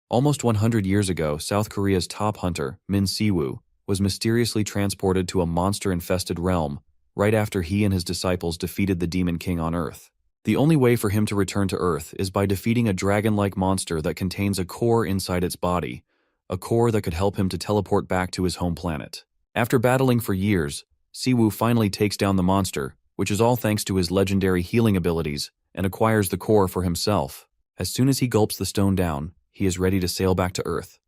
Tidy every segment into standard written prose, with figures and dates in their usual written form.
Almost 100 years ago, South Korea's top hunter, Min Siwoo, was mysteriously transported to a monster-infested realm right after he and his disciples defeated the Demon King on Earth. The only way for him to return to Earth is by defeating a dragon-like monster that contains a core inside its body, a core that could help him to teleport back to his home planet. After battling for years, Siwoo finally takes down the monster, which is all thanks to his legendary healing abilities, and acquires the core for himself. As soon as he gulps the stone down, he is ready to sail back to Earth,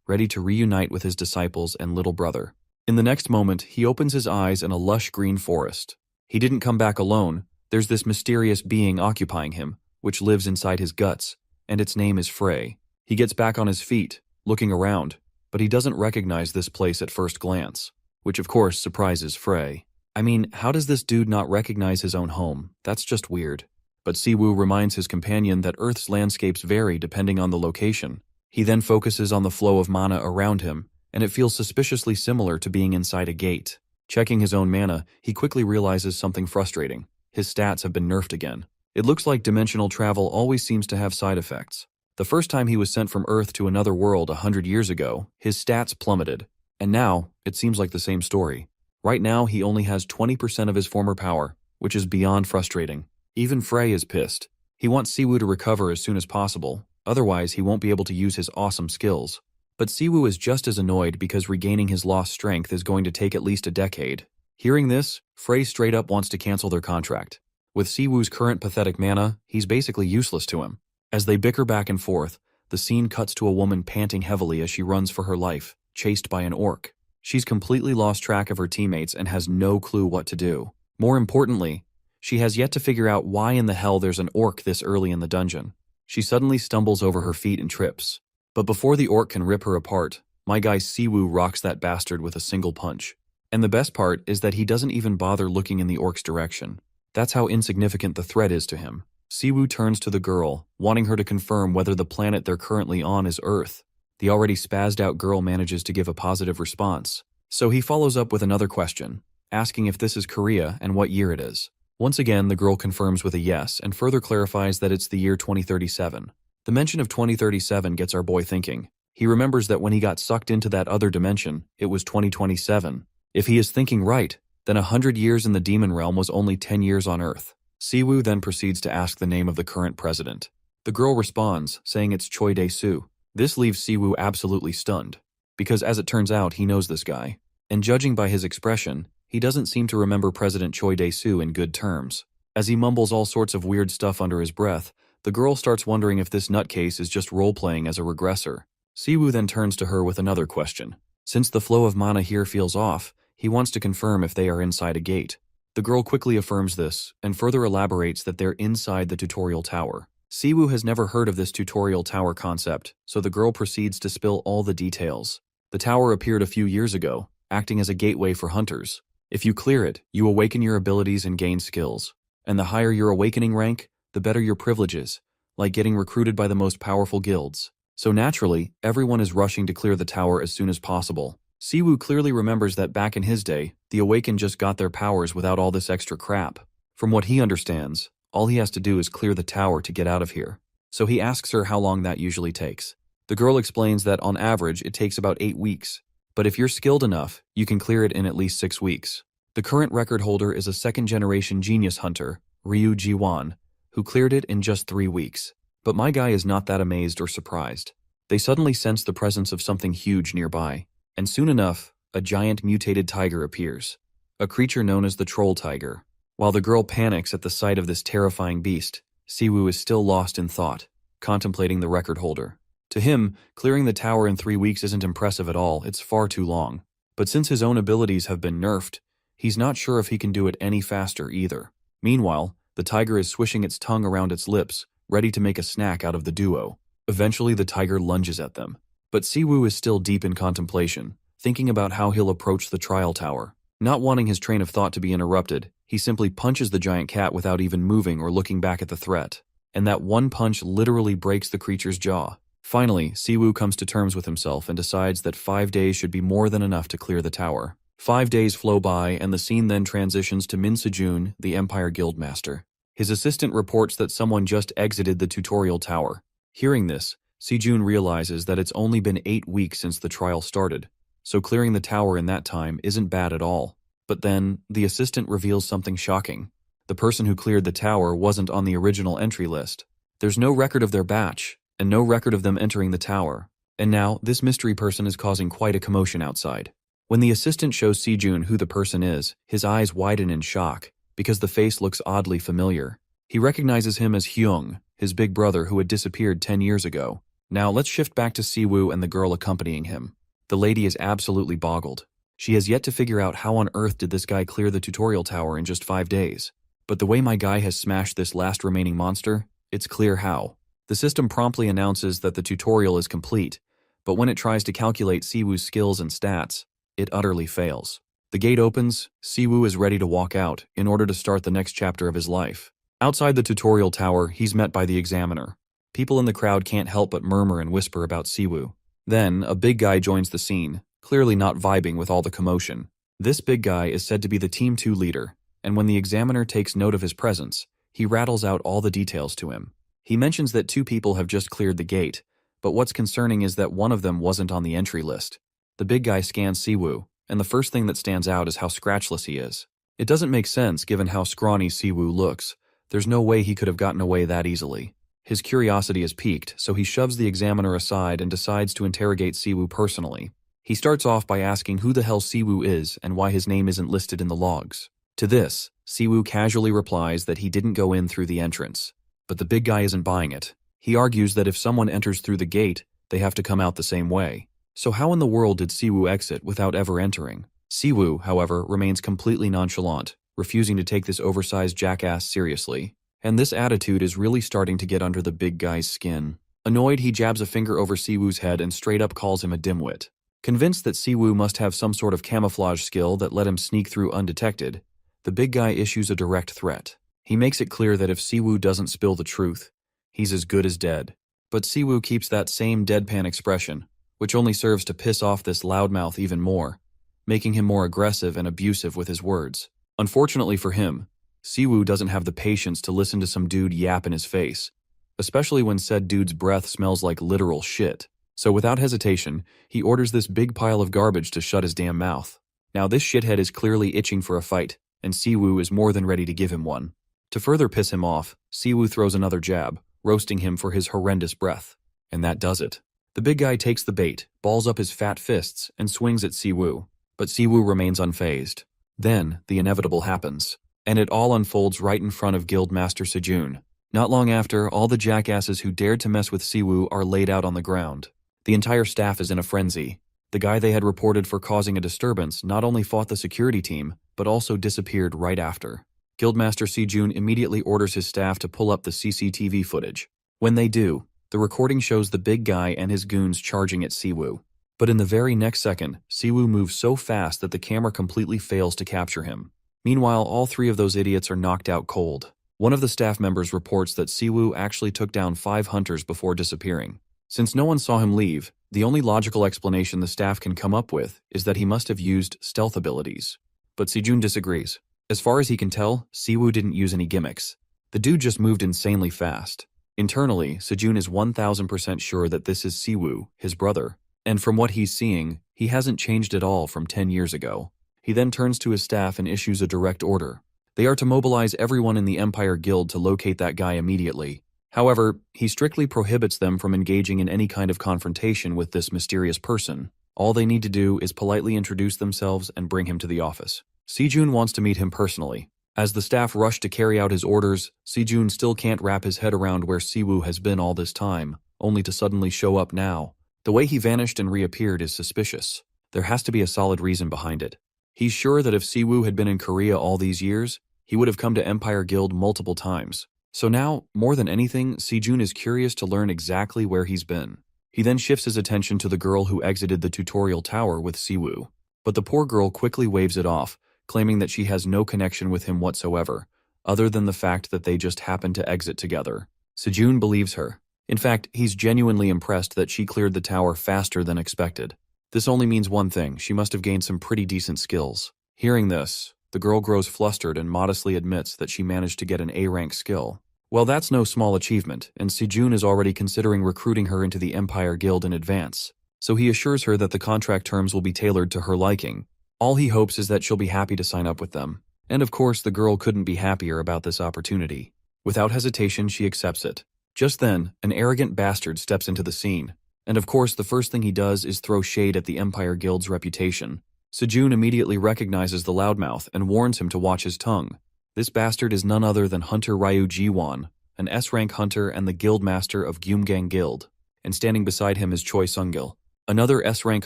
ready to reunite with his disciples and little brother. In the next moment, he opens his eyes in a lush green forest. He didn't come back alone. There's this mysterious being occupying him, which lives inside his guts, and its name is Frey. He gets back on his feet, looking around, but he doesn't recognize this place at first glance, which of course surprises Frey. I mean, how does this dude not recognize his own home? That's just weird. But Siwoo reminds his companion that Earth's landscapes vary depending on the location. He then focuses on the flow of mana around him, and it feels suspiciously similar to being inside a gate. Checking his own mana, he quickly realizes something frustrating. His stats have been nerfed again. It looks like dimensional travel always seems to have side effects. The first time he was sent from Earth to another world 100 years ago, his stats plummeted. And now, it seems like the same story. Right now, he only has 20% of his former power, which is beyond frustrating. Even Frey is pissed. He wants Siwoo to recover as soon as possible, otherwise he won't be able to use his awesome skills. But Siwoo is just as annoyed because regaining his lost strength is going to take at least a decade. Hearing this, Frey straight up wants to cancel their contract. With Siwoo's current pathetic mana, he's basically useless to him. As they bicker back and forth, the scene cuts to a woman panting heavily as she runs for her life, chased by an orc. She's completely lost track of her teammates and has no clue what to do. More importantly, she has yet to figure out why in the hell there's an orc this early in the dungeon. She suddenly stumbles over her feet and trips. But before the orc can rip her apart, my guy Siwoo rocks that bastard with a single punch. And the best part is that he doesn't even bother looking in the orc's direction. That's how insignificant the threat is to him. Siwoo turns to the girl, wanting her to confirm whether the planet they're currently on is Earth. The already spazzed out girl manages to give a positive response. So he follows up with another question, asking if this is Korea and what year it is. Once again, the girl confirms with a yes and further clarifies that it's the year 2037. The mention of 2037 gets our boy thinking. He remembers that when he got sucked into that other dimension, it was 2027. If he is thinking right, then 100 years in the demon realm was only 10 years on Earth. Siwoo then proceeds to ask the name of the current president. The girl responds, saying it's Choi Dae-soo. This leaves Siwoo absolutely stunned, because as it turns out, he knows this guy. And judging by his expression, he doesn't seem to remember President Choi Dae-soo in good terms. As he mumbles all sorts of weird stuff under his breath, the girl starts wondering if this nutcase is just role-playing as a regressor. Siwoo then turns to her with another question. Since the flow of mana here feels off, he wants to confirm if they are inside a gate. The girl quickly affirms this, and further elaborates that they're inside the tutorial tower. Siwoo has never heard of this tutorial tower concept, so the girl proceeds to spill all the details. The tower appeared a few years ago, acting as a gateway for hunters. If you clear it, you awaken your abilities and gain skills. And the higher your awakening rank, the better your privileges, like getting recruited by the most powerful guilds. So naturally, everyone is rushing to clear the tower as soon as possible. Siwoo clearly remembers that back in his day, the Awakened just got their powers without all this extra crap. From what he understands, all he has to do is clear the tower to get out of here. So he asks her how long that usually takes. The girl explains that on average it takes about 8 weeks. But if you're skilled enough, you can clear it in at least 6 weeks. The current record holder is a second-generation genius hunter, Ryu Ji-won, who cleared it in just 3 weeks. But my guy is not that amazed or surprised. They suddenly sense the presence of something huge nearby. And soon enough, a giant mutated tiger appears. A creature known as the troll tiger. While the girl panics at the sight of this terrifying beast, Siwoo is still lost in thought, contemplating the record holder. To him, clearing the tower in 3 weeks isn't impressive at all, it's far too long. But since his own abilities have been nerfed, he's not sure if he can do it any faster either. Meanwhile, the tiger is swishing its tongue around its lips, ready to make a snack out of the duo. Eventually the tiger lunges at them. But Siwoo is still deep in contemplation, thinking about how he'll approach the trial tower. Not wanting his train of thought to be interrupted, he simply punches the giant cat without even moving or looking back at the threat. And that one punch literally breaks the creature's jaw. Finally, Siwoo comes to terms with himself and decides that 5 days should be more than enough to clear the tower. 5 days flow by, and the scene then transitions to Min Sejun, the Empire Guildmaster. His assistant reports that someone just exited the tutorial tower. Hearing this, Sejun realizes that it's only been 8 weeks since the trial started, so clearing the tower in that time isn't bad at all. But then, the assistant reveals something shocking. The person who cleared the tower wasn't on the original entry list. There's no record of their batch, and no record of them entering the tower. And now, this mystery person is causing quite a commotion outside. When the assistant shows Sejun who the person is, his eyes widen in shock, because the face looks oddly familiar. He recognizes him as Hyung, his big brother who had disappeared 10 years ago. Now let's shift back to Siwoo and the girl accompanying him. The lady is absolutely boggled. She has yet to figure out how on earth did this guy clear the tutorial tower in just 5 days. But the way my guy has smashed this last remaining monster, it's clear how. The system promptly announces that the tutorial is complete, but when it tries to calculate Siwoo's skills and stats, it utterly fails. The gate opens, Siwoo is ready to walk out in order to start the next chapter of his life. Outside the tutorial tower, he's met by the examiner. People in the crowd can't help but murmur and whisper about Siwoo. Then, a big guy joins the scene, clearly not vibing with all the commotion. This big guy is said to be the Team 2 leader, and when the examiner takes note of his presence, he rattles out all the details to him. He mentions that 2 people have just cleared the gate, but what's concerning is that one of them wasn't on the entry list. The big guy scans Siwoo, and the first thing that stands out is how scratchless he is. It doesn't make sense given how scrawny Siwoo looks. There's no way he could have gotten away that easily. His curiosity is piqued, so he shoves the examiner aside and decides to interrogate Siwoo personally. He starts off by asking who the hell Siwoo is and why his name isn't listed in the logs. To this, Siwoo casually replies that he didn't go in through the entrance. But the big guy isn't buying it. He argues that if someone enters through the gate, they have to come out the same way. So how in the world did Siwoo exit without ever entering? Siwoo, however, remains completely nonchalant, refusing to take this oversized jackass seriously. And this attitude is really starting to get under the big guy's skin. Annoyed, he jabs a finger over Siwoo's head and straight up calls him a dimwit. Convinced that Siwoo must have some sort of camouflage skill that let him sneak through undetected, the big guy issues a direct threat. He makes it clear that if Siwoo doesn't spill the truth, he's as good as dead. But Siwoo keeps that same deadpan expression, which only serves to piss off this loudmouth even more, making him more aggressive and abusive with his words. Unfortunately for him, Siwoo doesn't have the patience to listen to some dude yap in his face, especially when said dude's breath smells like literal shit. So without hesitation, he orders this big pile of garbage to shut his damn mouth. Now this shithead is clearly itching for a fight, and Siwoo is more than ready to give him one. To further piss him off, Siwoo throws another jab, roasting him for his horrendous breath. And that does it. The big guy takes the bait, balls up his fat fists, and swings at Siwoo. But Siwoo remains unfazed. Then, the inevitable happens. And it all unfolds right in front of Guildmaster Sejun. Not long after, all the jackasses who dared to mess with Siwoo are laid out on the ground. The entire staff is in a frenzy. The guy they had reported for causing a disturbance not only fought the security team, but also disappeared right after. Guildmaster Sejun immediately orders his staff to pull up the CCTV footage. When they do, the recording shows the big guy and his goons charging at Siwoo. But in the very next second, Siwoo moves so fast that the camera completely fails to capture him. Meanwhile, all 3 of those idiots are knocked out cold. One of the staff members reports that Siwoo actually took down 5 hunters before disappearing. Since no one saw him leave, the only logical explanation the staff can come up with is that he must have used stealth abilities. But Sejun disagrees. As far as he can tell, Siwoo didn't use any gimmicks. The dude just moved insanely fast. Internally, Sejun is 1000% sure that this is Siwoo, his brother. And from what he's seeing, he hasn't changed at all from 10 years ago. He then turns to his staff and issues a direct order. They are to mobilize everyone in the Empire Guild to locate that guy immediately. However, he strictly prohibits them from engaging in any kind of confrontation with this mysterious person. All they need to do is politely introduce themselves and bring him to the office. Sejun wants to meet him personally. As the staff rush to carry out his orders, Sejun still can't wrap his head around where Siwoo has been all this time, only to suddenly show up now. The way he vanished and reappeared is suspicious. There has to be a solid reason behind it. He's sure that if Siwoo had been in Korea all these years, he would have come to Empire Guild multiple times. So now, more than anything, Sejun is curious to learn exactly where he's been. He then shifts his attention to the girl who exited the tutorial tower with Siwoo. But the poor girl quickly waves it off, claiming that she has no connection with him whatsoever, other than the fact that they just happened to exit together. Sejun believes her. In fact, he's genuinely impressed that she cleared the tower faster than expected. This only means one thing: she must have gained some pretty decent skills. Hearing this, the girl grows flustered and modestly admits that she managed to get an A-rank skill. Well, that's no small achievement, and Sejun is already considering recruiting her into the Empire Guild in advance, so he assures her that the contract terms will be tailored to her liking. All he hopes is that she'll be happy to sign up with them. And of course, the girl couldn't be happier about this opportunity. Without hesitation, she accepts it. Just then, an arrogant bastard steps into the scene. And of course, the first thing he does is throw shade at the Empire Guild's reputation. Sejun immediately recognizes the loudmouth and warns him to watch his tongue. This bastard is none other than Hunter Ryu Jiwon, an S-rank hunter and the guild master of Gyumgang Guild. And standing beside him is Choi Sungil, another S-rank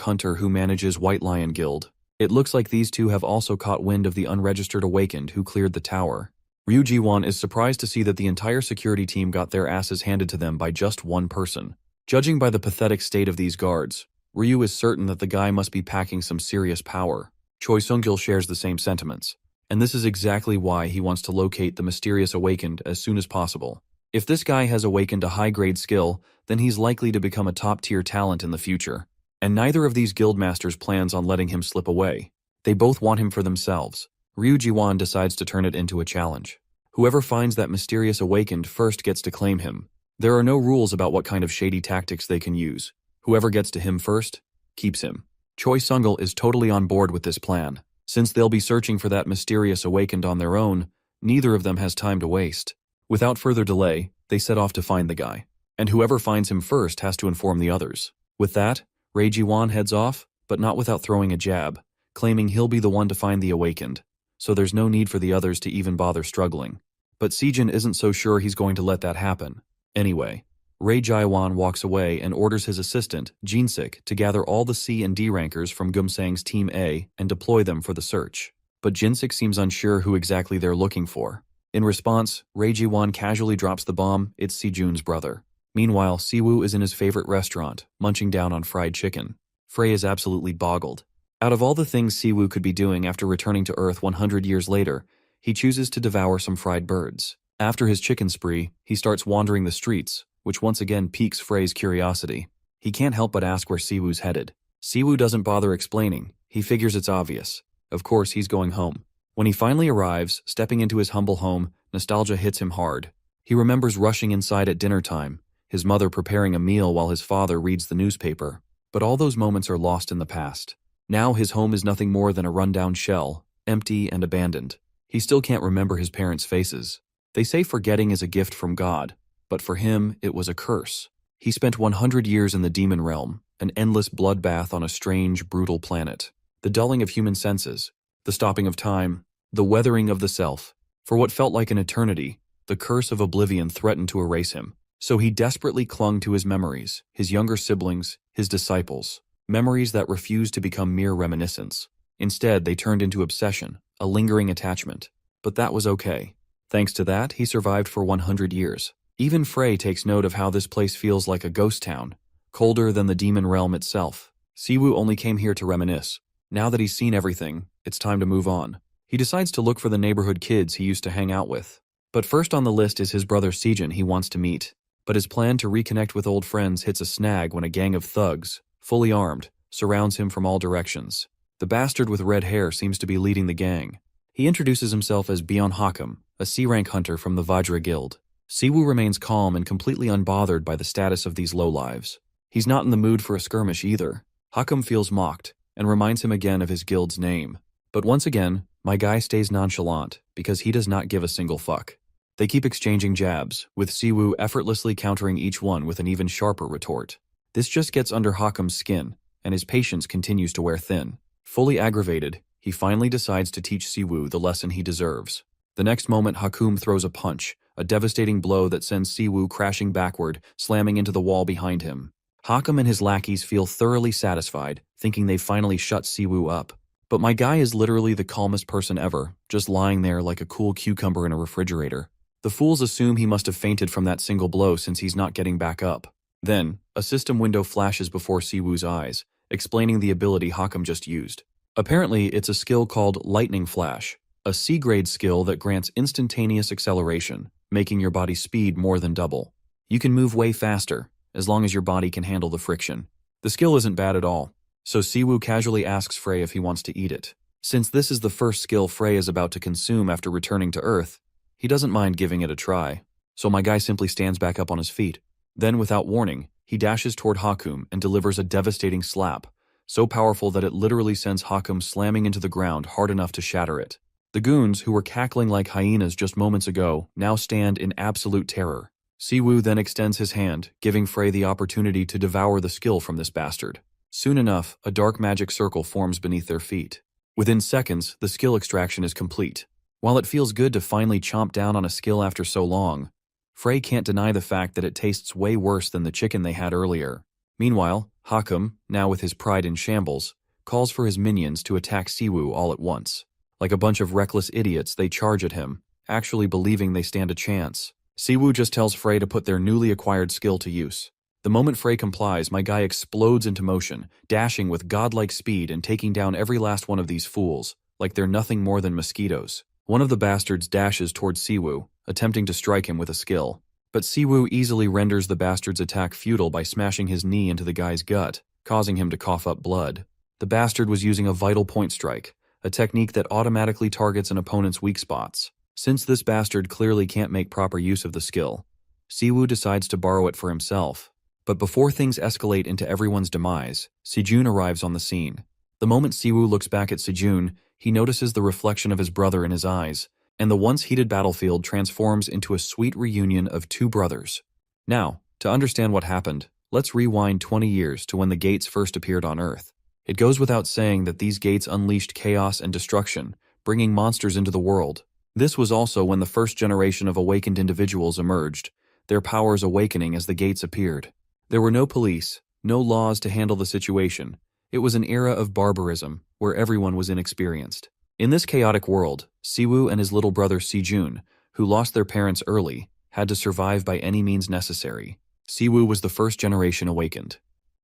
hunter who manages White Lion Guild. It looks like these two have also caught wind of the unregistered awakened who cleared the tower. Ryu Jiwon is surprised to see that the entire security team got their asses handed to them by just one person. Judging by the pathetic state of these guards, Ryu is certain that the guy must be packing some serious power. Choi Sungil shares the same sentiments, and this is exactly why he wants to locate the mysterious awakened as soon as possible. If this guy has awakened a high-grade skill, then he's likely to become a top-tier talent in the future. And neither of these guildmasters plans on letting him slip away. They both want him for themselves. Ryu Jiwon decides to turn it into a challenge. Whoever finds that mysterious awakened first gets to claim him. There are no rules about what kind of shady tactics they can use. Whoever gets to him first, keeps him. Choi Sungil is totally on board with this plan. Since they'll be searching for that mysterious awakened on their own, neither of them has time to waste. Without further delay, they set off to find the guy. And whoever finds him first has to inform the others. With that, Ryu Jiwon heads off, but not without throwing a jab, claiming he'll be the one to find the awakened, so there's no need for the others to even bother struggling. But Sejun isn't so sure he's going to let that happen. Anyway, Ryu Jiwon walks away and orders his assistant, Jinsik, to gather all the C and D rankers from Gumsang's Team A and deploy them for the search. But Jinsik seems unsure who exactly they're looking for. In response, Ryu Jiwon casually drops the bomb, it's Sejun's brother. Meanwhile, Siwoo is in his favorite restaurant, munching down on fried chicken. Frey is absolutely boggled. Out of all the things Siwoo could be doing after returning to Earth 100 years later, he chooses to devour some fried birds. After his chicken spree, he starts wandering the streets, which once again piques Frey's curiosity. He can't help but ask where Siwoo's headed. Siwoo doesn't bother explaining. He figures it's obvious. Of course, he's going home. When he finally arrives, stepping into his humble home, nostalgia hits him hard. He remembers rushing inside at dinner time, his mother preparing a meal while his father reads the newspaper. But all those moments are lost in the past. Now his home is nothing more than a rundown shell, empty and abandoned. He still can't remember his parents' faces. They say forgetting is a gift from God, but for him, it was a curse. He spent 100 years in the demon realm, an endless bloodbath on a strange, brutal planet. The dulling of human senses, the stopping of time, the weathering of the self. For what felt like an eternity, the curse of oblivion threatened to erase him. So he desperately clung to his memories, his younger siblings, his disciples, memories that refused to become mere reminiscence. Instead, they turned into obsession, a lingering attachment. But that was okay. Thanks to that, he survived for 100 years. Even Frey takes note of how this place feels like a ghost town, colder than the demon realm itself. Siwoo only came here to reminisce. Now that he's seen everything, it's time to move on. He decides to look for the neighborhood kids he used to hang out with. But first on the list is his brother Sejun he wants to meet. But his plan to reconnect with old friends hits a snag when a gang of thugs, fully armed, surrounds him from all directions. The bastard with red hair seems to be leading the gang. He introduces himself as Byeon Hakum, a C-rank hunter from the Vajra Guild. Siwoo remains calm and completely unbothered by the status of these lowlives. He's not in the mood for a skirmish either. Hakum feels mocked and reminds him again of his guild's name. But once again, my guy stays nonchalant because he does not give a single fuck. They keep exchanging jabs, with Siwoo effortlessly countering each one with an even sharper retort. This just gets under Hakum's skin, and his patience continues to wear thin. Fully aggravated, he finally decides to teach Siwoo the lesson he deserves. The next moment, Hakum throws a punch, a devastating blow that sends Siwoo crashing backward, slamming into the wall behind him. Hakum and his lackeys feel thoroughly satisfied, thinking they've finally shut Siwoo up. But my guy is literally the calmest person ever, just lying there like a cool cucumber in a refrigerator. The fools assume he must have fainted from that single blow since he's not getting back up. Then, a system window flashes before Siwoo's eyes, explaining the ability Hakum just used. Apparently, it's a skill called Lightning Flash, a C-grade skill that grants instantaneous acceleration, making your body's speed more than double. You can move way faster, as long as your body can handle the friction. The skill isn't bad at all, so Siwoo casually asks Frey if he wants to eat it. Since this is the first skill Frey is about to consume after returning to Earth, he doesn't mind giving it a try. So my guy simply stands back up on his feet. Then, without warning, he dashes toward Hakum and delivers a devastating slap, so powerful that it literally sends Hakum slamming into the ground hard enough to shatter it. The goons, who were cackling like hyenas just moments ago, now stand in absolute terror. Siwoo then extends his hand, giving Frey the opportunity to devour the skill from this bastard. Soon enough, a dark magic circle forms beneath their feet. Within seconds, the skill extraction is complete. While it feels good to finally chomp down on a skill after so long, Frey can't deny the fact that it tastes way worse than the chicken they had earlier. Meanwhile, Hakum, now with his pride in shambles, calls for his minions to attack Siwoo all at once. Like a bunch of reckless idiots, they charge at him, actually believing they stand a chance. Siwoo just tells Frey to put their newly acquired skill to use. The moment Frey complies, my guy explodes into motion, dashing with godlike speed and taking down every last one of these fools, like they're nothing more than mosquitoes. One of the bastards dashes towards Siwoo, attempting to strike him with a skill. But Siwoo easily renders the bastard's attack futile by smashing his knee into the guy's gut, causing him to cough up blood. The bastard was using a vital point strike, a technique that automatically targets an opponent's weak spots. Since this bastard clearly can't make proper use of the skill, Siwoo decides to borrow it for himself. But before things escalate into everyone's demise, Sejun arrives on the scene. The moment Siwoo looks back at Sejun, he notices the reflection of his brother in his eyes, and the once heated battlefield transforms into a sweet reunion of two brothers. Now, to understand what happened, let's rewind 20 years to when the gates first appeared on Earth. It goes without saying that these gates unleashed chaos and destruction, bringing monsters into the world. This was also when the first generation of awakened individuals emerged, their powers awakening as the gates appeared. There were no police, no laws to handle the situation. It was an era of barbarism, where everyone was inexperienced. In this chaotic world, Siwoo and his little brother Sejun, who lost their parents early, had to survive by any means necessary. Siwoo was the first generation awakened.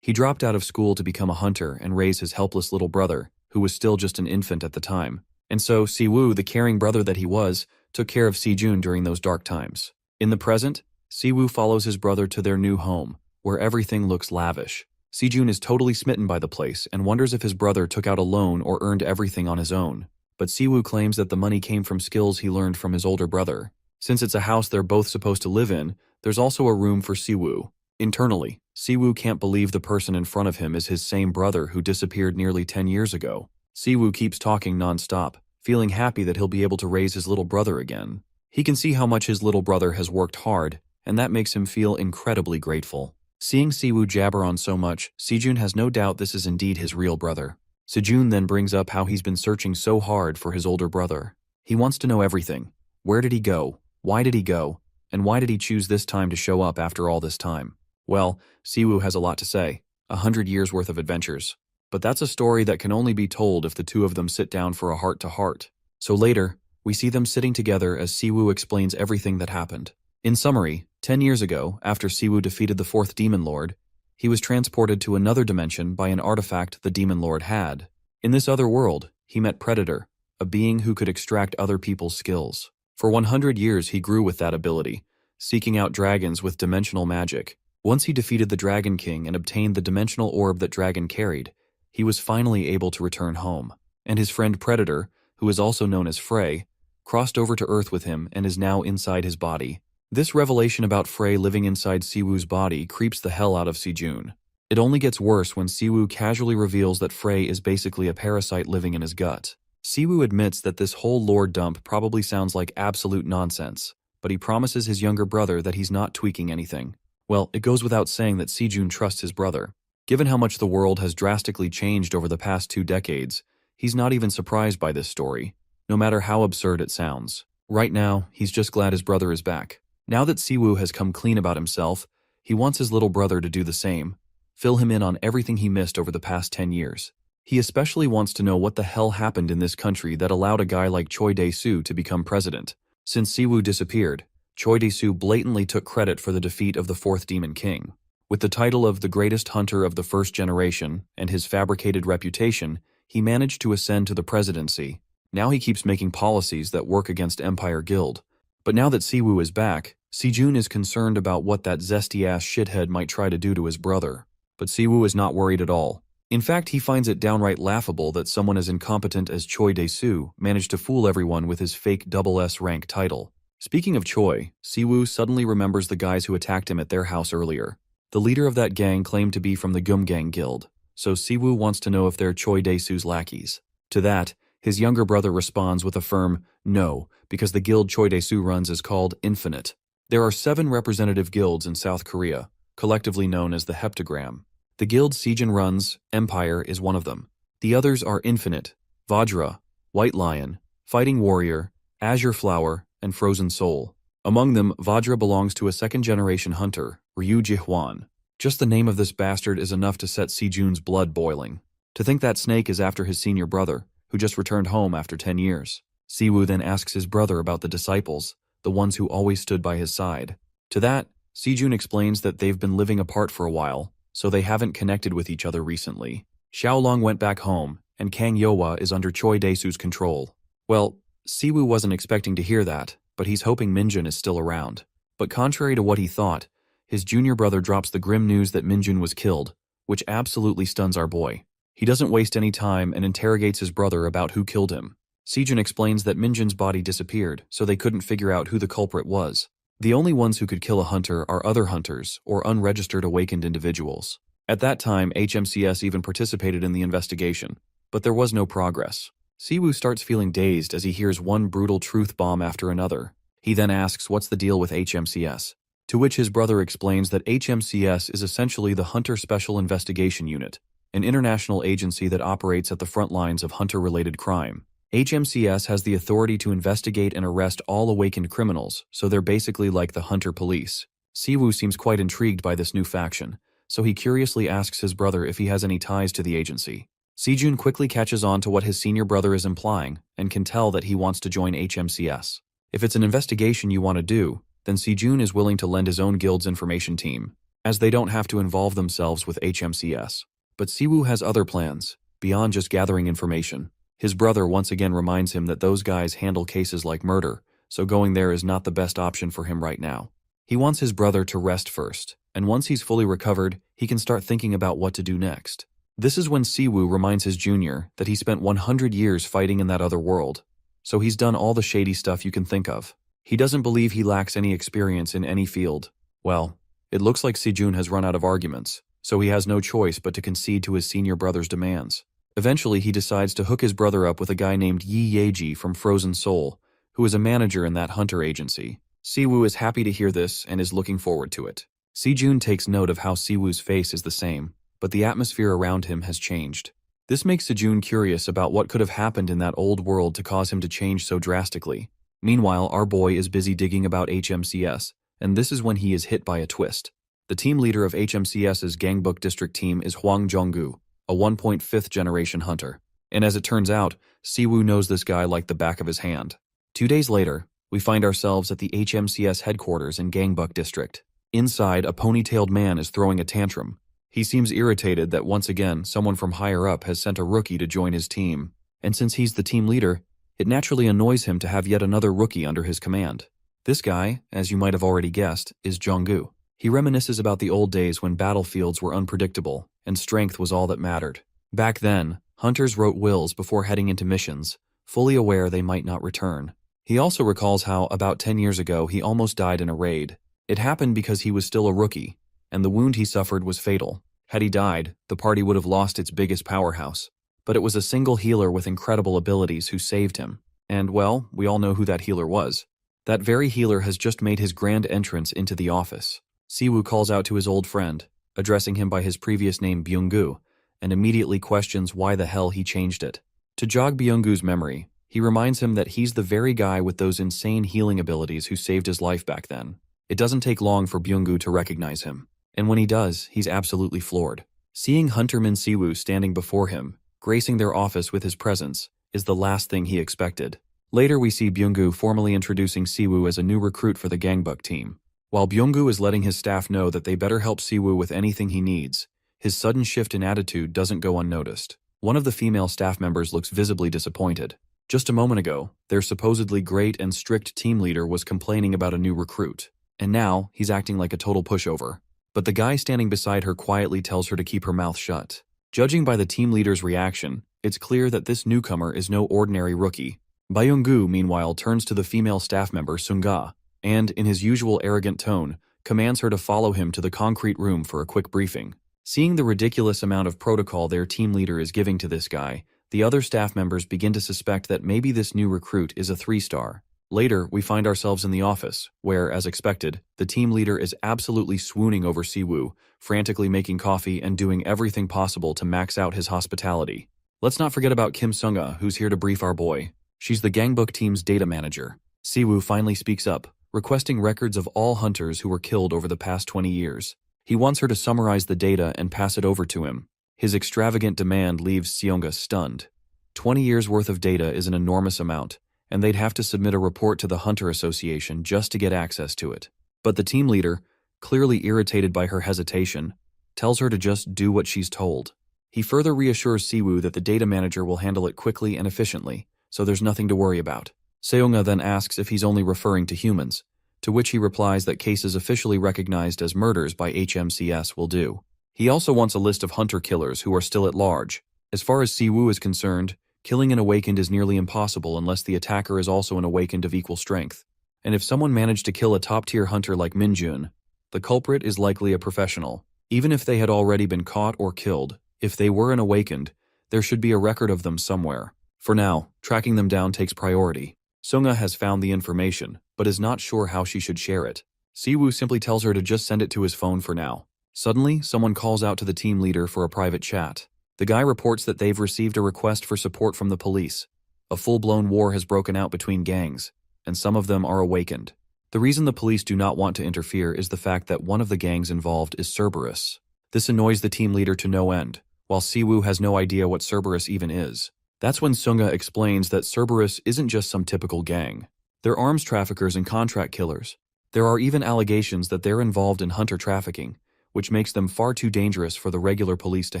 He dropped out of school to become a hunter and raise his helpless little brother, who was still just an infant at the time. And so Siwoo, the caring brother that he was, took care of Sejun during those dark times. In the present, Siwoo follows his brother to their new home, where everything looks lavish. Sejun is totally smitten by the place and wonders if his brother took out a loan or earned everything on his own. But Siwoo claims that the money came from skills he learned from his older brother. Since it's a house they're both supposed to live in, there's also a room for Siwoo. Internally, Siwoo can't believe the person in front of him is his same brother who disappeared nearly 10 years ago. Siwoo keeps talking non-stop, feeling happy that he'll be able to raise his little brother again. He can see how much his little brother has worked hard, and that makes him feel incredibly grateful. Seeing Siwoo jabber on so much, Sejun has no doubt this is indeed his real brother. Sejun then brings up how he's been searching so hard for his older brother. He wants to know everything. Where did he go? Why did he go? And why did he choose this time to show up after all this time? Well, Siwoo has a lot to say. 100 years worth of adventures. But that's a story that can only be told if the two of them sit down for a heart-to-heart. So later, we see them sitting together as Siwoo explains everything that happened. In summary, 10 years ago, after Siwoo defeated the fourth Demon Lord, he was transported to another dimension by an artifact the Demon Lord had. In this other world, he met Predator, a being who could extract other people's skills. For 100 years he grew with that ability, seeking out dragons with dimensional magic. Once he defeated the Dragon King and obtained the dimensional orb that Dragon carried, he was finally able to return home. And his friend Predator, who is also known as Frey, crossed over to Earth with him and is now inside his body. This revelation about Frey living inside Siwoo's body creeps the hell out of Sejun. It only gets worse when Siwoo casually reveals that Frey is basically a parasite living in his gut. Siwoo admits that this whole lore dump probably sounds like absolute nonsense, but he promises his younger brother that he's not tweaking anything. Well, it goes without saying that Sejun trusts his brother. Given how much the world has drastically changed over the past 2 decades, he's not even surprised by this story, no matter how absurd it sounds. Right now, he's just glad his brother is back. Now that Siwoo has come clean about himself, he wants his little brother to do the same, fill him in on everything he missed over the past 10 years. He especially wants to know what the hell happened in this country that allowed a guy like Choi Dae-soo to become president. Since Siwoo disappeared, Choi Dae-soo blatantly took credit for the defeat of the fourth Demon King. With the title of the greatest hunter of the first generation and his fabricated reputation, he managed to ascend to the presidency. Now he keeps making policies that work against Empire Guild. But now that Siwoo is back, Sejun is concerned about what that zesty-ass shithead might try to do to his brother. But Siwoo is not worried at all. In fact, he finds it downright laughable that someone as incompetent as Choi Dae-soo managed to fool everyone with his fake SS rank title. Speaking of Choi, Siwoo suddenly remembers the guys who attacked him at their house earlier. The leader of that gang claimed to be from the Gumgang Guild, so Siwoo wants to know if they're Choi Dae-soo's lackeys. To that, his younger brother responds with a firm no, because the guild Choi Dae-soo runs is called Infinite. There are 7 representative guilds in South Korea, collectively known as the Heptagram. The guild Sejin runs, Empire, is one of them. The others are Infinite, Vajra, White Lion, Fighting Warrior, Azure Flower, and Frozen Soul. Among them, Vajra belongs to a second-generation hunter, Ryu Ji-hwan. Just the name of this bastard is enough to set Sejun's blood boiling. To think that snake is after his senior brother, who just returned home after 10 years. Siwoo then asks his brother about the disciples, the ones who always stood by his side. To that, Sejun explains that they've been living apart for a while, so they haven't connected with each other recently. Xiaolong went back home, and Kang Yohwa is under Choi Dae-soo's control. Well, Siwoo wasn't expecting to hear that, but he's hoping Minjun is still around. But contrary to what he thought, his junior brother drops the grim news that Minjun was killed, which absolutely stuns our boy. He doesn't waste any time and interrogates his brother about who killed him. Sejun explains that Minjun's body disappeared, so they couldn't figure out who the culprit was. The only ones who could kill a hunter are other hunters or unregistered awakened individuals. At that time, HMCS even participated in the investigation, but there was no progress. Siwoo starts feeling dazed as he hears one brutal truth bomb after another. He then asks what's the deal with HMCS, to which his brother explains that HMCS is essentially the Hunter Special Investigation Unit, an international agency that operates at the front lines of hunter-related crime. HMCS has the authority to investigate and arrest all awakened criminals, so they're basically like the Hunter Police. Siwoo seems quite intrigued by this new faction, so he curiously asks his brother if he has any ties to the agency. Sejun quickly catches on to what his senior brother is implying and can tell that he wants to join HMCS. If it's an investigation you want to do, then Sejun is willing to lend his own guild's information team, as they don't have to involve themselves with HMCS. But Siwoo has other plans, beyond just gathering information. His brother once again reminds him that those guys handle cases like murder, so going there is not the best option for him right now. He wants his brother to rest first, and once he's fully recovered, he can start thinking about what to do next. This is when Siwoo reminds his junior that he spent 100 years fighting in that other world, so he's done all the shady stuff you can think of. He doesn't believe he lacks any experience in any field. Well, it looks like Sejun has run out of arguments, so he has no choice but to concede to his senior brother's demands. Eventually, he decides to hook his brother up with a guy named Yi Yeji from Frozen Soul, who is a manager in that hunter agency. Siwoo is happy to hear this and is looking forward to it. Sejun takes note of how Siwoo's face is the same, but the atmosphere around him has changed. This makes Sejun curious about what could have happened in that old world to cause him to change so drastically. Meanwhile, our boy is busy digging about HMCS, and this is when he is hit by a twist. The team leader of HMCS's Gangbuk district team is Hwang Jong-gu, a 1.5th generation hunter. And as it turns out, Siwoo knows this guy like the back of his hand. 2 days later, we find ourselves at the HMCS headquarters in Gangbuk district. Inside, a ponytailed man is throwing a tantrum. He seems irritated that once again someone from higher up has sent a rookie to join his team, and since he's the team leader, it naturally annoys him to have yet another rookie under his command. This guy, as you might have already guessed, is Jong-gu. He reminisces about the old days when battlefields were unpredictable, and strength was all that mattered. Back then, hunters wrote wills before heading into missions, fully aware they might not return. He also recalls how, about 10 years ago, he almost died in a raid. It happened because he was still a rookie, and the wound he suffered was fatal. Had he died, the party would have lost its biggest powerhouse. But it was a single healer with incredible abilities who saved him. And, well, we all know who that healer was. That very healer has just made his grand entrance into the office. Siwoo calls out to his old friend, addressing him by his previous name Byung-gu, and immediately questions why the hell he changed it. To jog Byung-gu's memory, he reminds him that he's the very guy with those insane healing abilities who saved his life back then. It doesn't take long for Byung-gu to recognize him, and when he does, he's absolutely floored. Seeing Hunterman Siwoo standing before him, gracing their office with his presence, is the last thing he expected. Later we see Byung-gu formally introducing Siwoo as a new recruit for the Gangbuk team. While Byung-gu is letting his staff know that they better help Siwoo with anything he needs, his sudden shift in attitude doesn't go unnoticed. One of the female staff members looks visibly disappointed. Just a moment ago, their supposedly great and strict team leader was complaining about a new recruit, and now he's acting like a total pushover. But the guy standing beside her quietly tells her to keep her mouth shut. Judging by the team leader's reaction, it's clear that this newcomer is no ordinary rookie. Byung-gu, meanwhile, turns to the female staff member Sunga, and, in his usual arrogant tone, commands her to follow him to the concrete room for a quick briefing. Seeing the ridiculous amount of protocol their team leader is giving to this guy, the other staff members begin to suspect that maybe this new recruit is a 3-star. Later, we find ourselves in the office, where, as expected, the team leader is absolutely swooning over Siwoo, frantically making coffee and doing everything possible to max out his hospitality. Let's not forget about Kim Sunga, who's here to brief our boy. She's the gangbook team's data manager. Siwoo finally speaks up, requesting records of all hunters who were killed over the past 20 years. He wants her to summarize the data and pass it over to him. His extravagant demand leaves Seonga stunned. 20 years worth of data is an enormous amount, and they'd have to submit a report to the Hunter Association just to get access to it. But the team leader, clearly irritated by her hesitation, tells her to just do what she's told. He further reassures Siwoo that the data manager will handle it quickly and efficiently, so there's nothing to worry about. Seonga then asks if he's only referring to humans, to which he replies that cases officially recognized as murders by HMCS will do. He also wants a list of hunter killers who are still at large. As far as Siwoo is concerned, killing an awakened is nearly impossible unless the attacker is also an awakened of equal strength. And if someone managed to kill a top-tier hunter like Minjun, the culprit is likely a professional. Even if they had already been caught or killed, if they were an awakened, there should be a record of them somewhere. For now, tracking them down takes priority. Sunga has found the information, but is not sure how she should share it. Siwoo simply tells her to just send it to his phone for now. Suddenly, someone calls out to the team leader for a private chat. The guy reports that they've received a request for support from the police. A full-blown war has broken out between gangs, and some of them are awakened. The reason the police do not want to interfere is the fact that one of the gangs involved is Cerberus. This annoys the team leader to no end, while Siwoo has no idea what Cerberus even is. That's when Sunga explains that Cerberus isn't just some typical gang. They're arms traffickers and contract killers. There are even allegations that they're involved in hunter trafficking, which makes them far too dangerous for the regular police to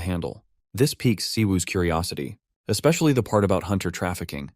handle. This piques Siwoo's curiosity, especially the part about hunter trafficking,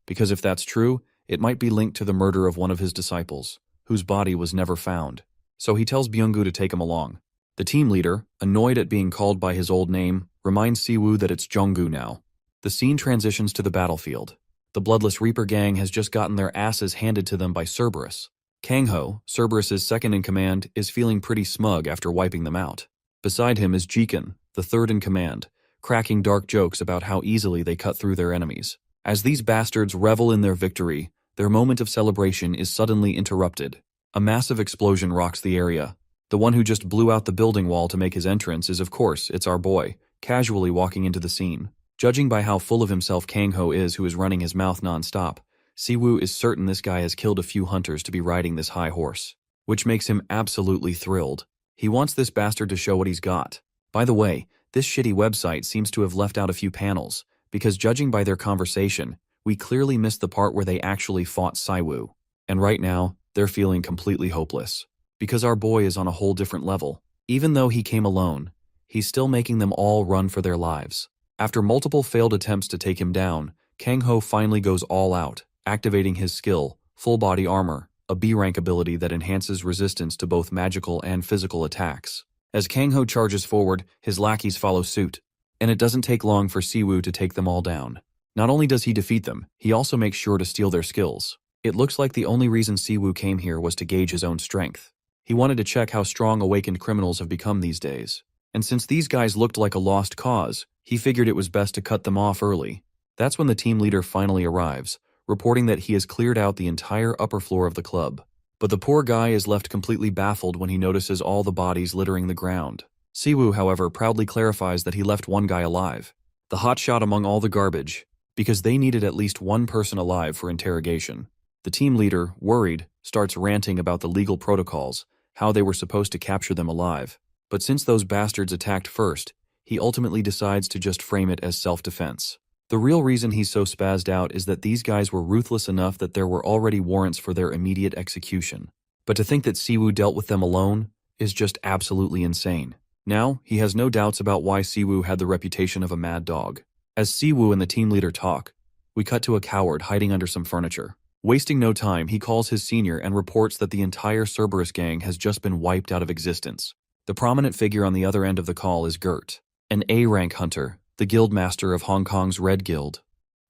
because if that's true, it might be linked to the murder of one of his disciples, whose body was never found. So he tells Byung-gu to take him along. The team leader, annoyed at being called by his old name, reminds Siwoo that it's Jong-gu now. The scene transitions to the battlefield. The Bloodless Reaper gang has just gotten their asses handed to them by Cerberus. Kang-ho, Cerberus's second-in-command, is feeling pretty smug after wiping them out. Beside him is Jikin, the third-in-command, cracking dark jokes about how easily they cut through their enemies. As these bastards revel in their victory, their moment of celebration is suddenly interrupted. A massive explosion rocks the area. The one who just blew out the building wall to make his entrance is, of course, it's our boy, casually walking into the scene. Judging by how full of himself Kang-ho is, who is running his mouth non-stop, Siwoo is certain this guy has killed a few hunters to be riding this high horse, which makes him absolutely thrilled. He wants this bastard to show what he's got. By the way, this shitty website seems to have left out a few panels, because judging by their conversation, we clearly missed the part where they actually fought Siwoo. And right now, they're feeling completely hopeless. Because our boy is on a whole different level. Even though he came alone, he's still making them all run for their lives. After multiple failed attempts to take him down, Kang-ho finally goes all out, activating his skill, Full Body Armor, a B-rank ability that enhances resistance to both magical and physical attacks. As Kang-ho charges forward, his lackeys follow suit, and it doesn't take long for Siwoo to take them all down. Not only does he defeat them, he also makes sure to steal their skills. It looks like the only reason Siwoo came here was to gauge his own strength. He wanted to check how strong awakened criminals have become these days. And since these guys looked like a lost cause, he figured it was best to cut them off early. That's when the team leader finally arrives, reporting that he has cleared out the entire upper floor of the club. But the poor guy is left completely baffled when he notices all the bodies littering the ground. Siwoo, however, proudly clarifies that he left one guy alive, the hotshot among all the garbage, because they needed at least one person alive for interrogation. The team leader, worried, starts ranting about the legal protocols, how they were supposed to capture them alive. But since those bastards attacked first, he ultimately decides to just frame it as self-defense. The real reason he's so spazzed out is that these guys were ruthless enough that there were already warrants for their immediate execution. But to think that Siwoo dealt with them alone is just absolutely insane. Now, he has no doubts about why Siwoo had the reputation of a mad dog. As Siwoo and the team leader talk, we cut to a coward hiding under some furniture. Wasting no time, he calls his senior and reports that the entire Cerberus gang has just been wiped out of existence. The prominent figure on the other end of the call is Gert, an A-rank hunter, the guildmaster of Hong Kong's Red Guild.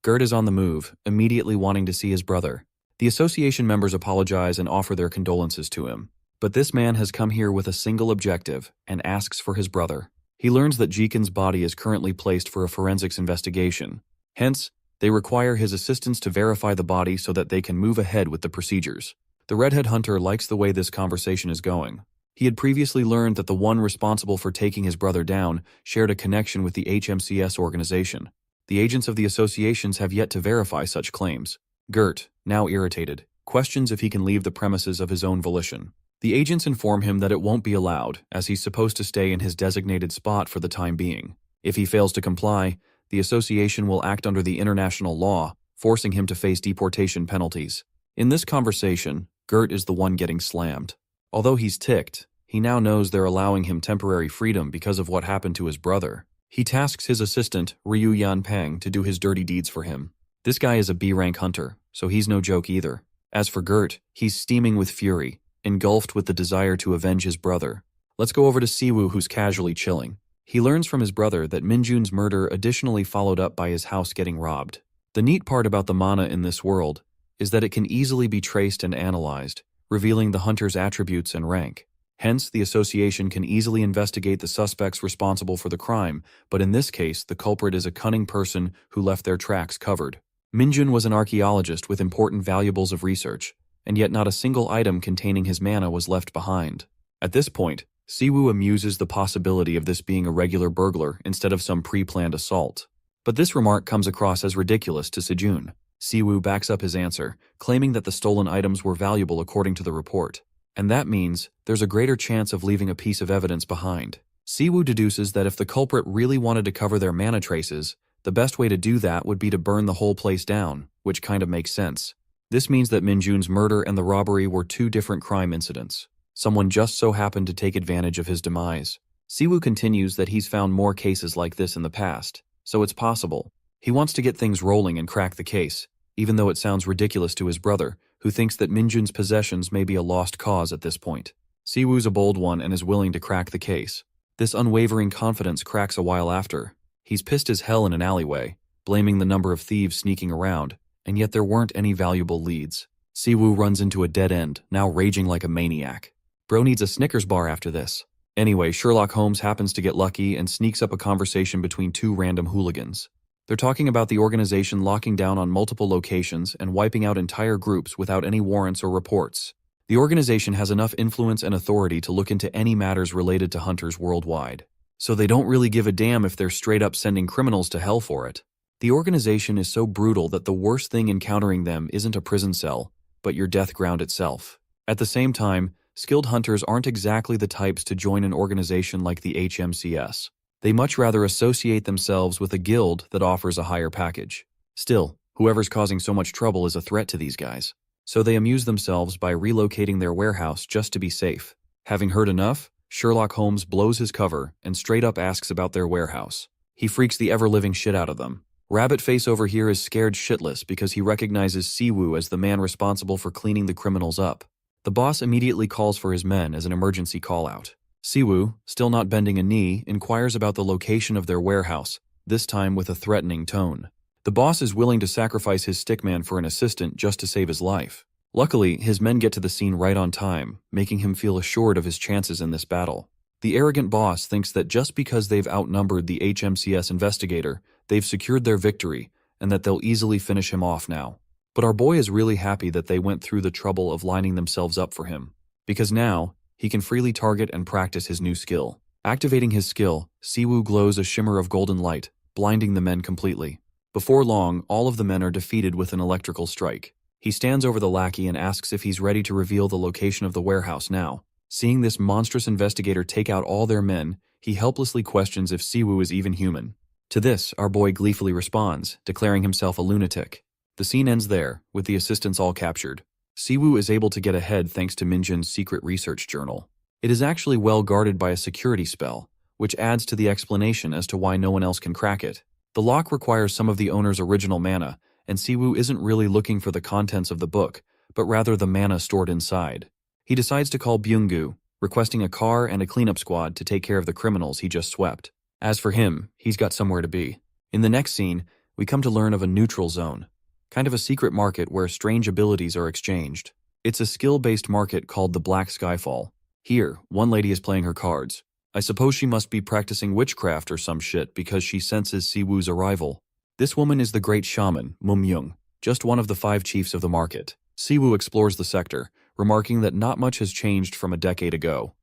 Gert is on the move, immediately wanting to see his brother. The association members apologize and offer their condolences to him. But this man has come here with a single objective and asks for his brother. He learns that Jikin's body is currently placed for a forensics investigation. Hence, they require his assistance to verify the body so that they can move ahead with the procedures. The redhead hunter likes the way this conversation is going. He had previously learned that the one responsible for taking his brother down shared a connection with the HMCS organization. The agents of the associations have yet to verify such claims. Gert, now irritated, questions if he can leave the premises of his own volition. The agents inform him that it won't be allowed, as he's supposed to stay in his designated spot for the time being. If he fails to comply, the association will act under the international law, forcing him to face deportation penalties. In this conversation, Gert is the one getting slammed. Although he's ticked, he now knows they're allowing him temporary freedom because of what happened to his brother. He tasks his assistant, Ryu Yanpeng, to do his dirty deeds for him. This guy is a B-rank hunter, so he's no joke either. As for Gert, he's steaming with fury, engulfed with the desire to avenge his brother. Let's go over to Siwoo, who's casually chilling. He learns from his brother that Minjun's murder additionally followed up by his house getting robbed. The neat part about the mana in this world is that it can easily be traced and analyzed, revealing the hunter's attributes and rank. Hence, the association can easily investigate the suspects responsible for the crime, but in this case, the culprit is a cunning person who left their tracks covered. Minjun was an archaeologist with important valuables of research, and yet not a single item containing his mana was left behind. At this point, Siwoo amuses the possibility of this being a regular burglar instead of some pre-planned assault. But this remark comes across as ridiculous to Sejun. Siwoo backs up his answer, claiming that the stolen items were valuable according to the report. And that means there's a greater chance of leaving a piece of evidence behind. Siwoo deduces that if the culprit really wanted to cover their mana traces, the best way to do that would be to burn the whole place down, which kind of makes sense. This means that Minjun's murder and the robbery were two different crime incidents. Someone just so happened to take advantage of his demise. Siwoo continues that he's found more cases like this in the past, so it's possible. He wants to get things rolling and crack the case, even though it sounds ridiculous to his brother, who thinks that Minjun's possessions may be a lost cause at this point. Siwoo's a bold one and is willing to crack the case. This unwavering confidence cracks a while after. He's pissed as hell in an alleyway, blaming the number of thieves sneaking around, and yet there weren't any valuable leads. Siwoo runs into a dead end, now raging like a maniac. Bro needs a Snickers bar after this. Anyway, Sherlock Holmes happens to get lucky and sneaks up a conversation between two random hooligans. They're talking about the organization locking down on multiple locations and wiping out entire groups without any warrants or reports. The organization has enough influence and authority to look into any matters related to hunters worldwide. So they don't really give a damn if they're straight up sending criminals to hell for it. The organization is so brutal that the worst thing encountering them isn't a prison cell, but your death ground itself. At the same time, skilled hunters aren't exactly the types to join an organization like the HMCS. They much rather associate themselves with a guild that offers a higher package. Still, whoever's causing so much trouble is a threat to these guys. So they amuse themselves by relocating their warehouse just to be safe. Having heard enough, Sherlock Holmes blows his cover and straight up asks about their warehouse. He freaks the ever-living shit out of them. Rabbit Face over here is scared shitless because he recognizes Siwoo as the man responsible for cleaning the criminals up. The boss immediately calls for his men as an emergency call-out. Siwoo, still not bending a knee, inquires about the location of their warehouse, this time with a threatening tone. The boss is willing to sacrifice his stickman for an assistant just to save his life. Luckily, his men get to the scene right on time, making him feel assured of his chances in this battle. The arrogant boss thinks that just because they've outnumbered the HMCS investigator, they've secured their victory, and that they'll easily finish him off now. But our boy is really happy that they went through the trouble of lining themselves up for him, because now, he can freely target and practice his new skill. Activating his skill, Siwoo glows a shimmer of golden light, blinding the men completely. Before long, all of the men are defeated with an electrical strike. He stands over the lackey and asks if he's ready to reveal the location of the warehouse now. Seeing this monstrous investigator take out all their men, he helplessly questions if Siwoo is even human. To this, our boy gleefully responds, declaring himself a lunatic. The scene ends there, with the assistants all captured. Siwoo is able to get ahead thanks to Minjun's secret research journal. It is actually well guarded by a security spell, which adds to the explanation as to why no one else can crack it. The lock requires some of the owner's original mana, and Siwoo isn't really looking for the contents of the book, but rather the mana stored inside. He decides to call Byunggu, requesting a car and a cleanup squad to take care of the criminals he just swept. As for him, he's got somewhere to be. In the next scene, we come to learn of a neutral zone, kind of a secret market where strange abilities are exchanged. It's a skill-based market called the Black Skyfall. Here, one lady is playing her cards. I suppose she must be practicing witchcraft or some shit because she senses Siwoo's arrival. This woman is the great shaman, Mumyung, just one of the 5 chiefs of the market. Siwoo explores the sector, remarking that not much has changed from a decade ago.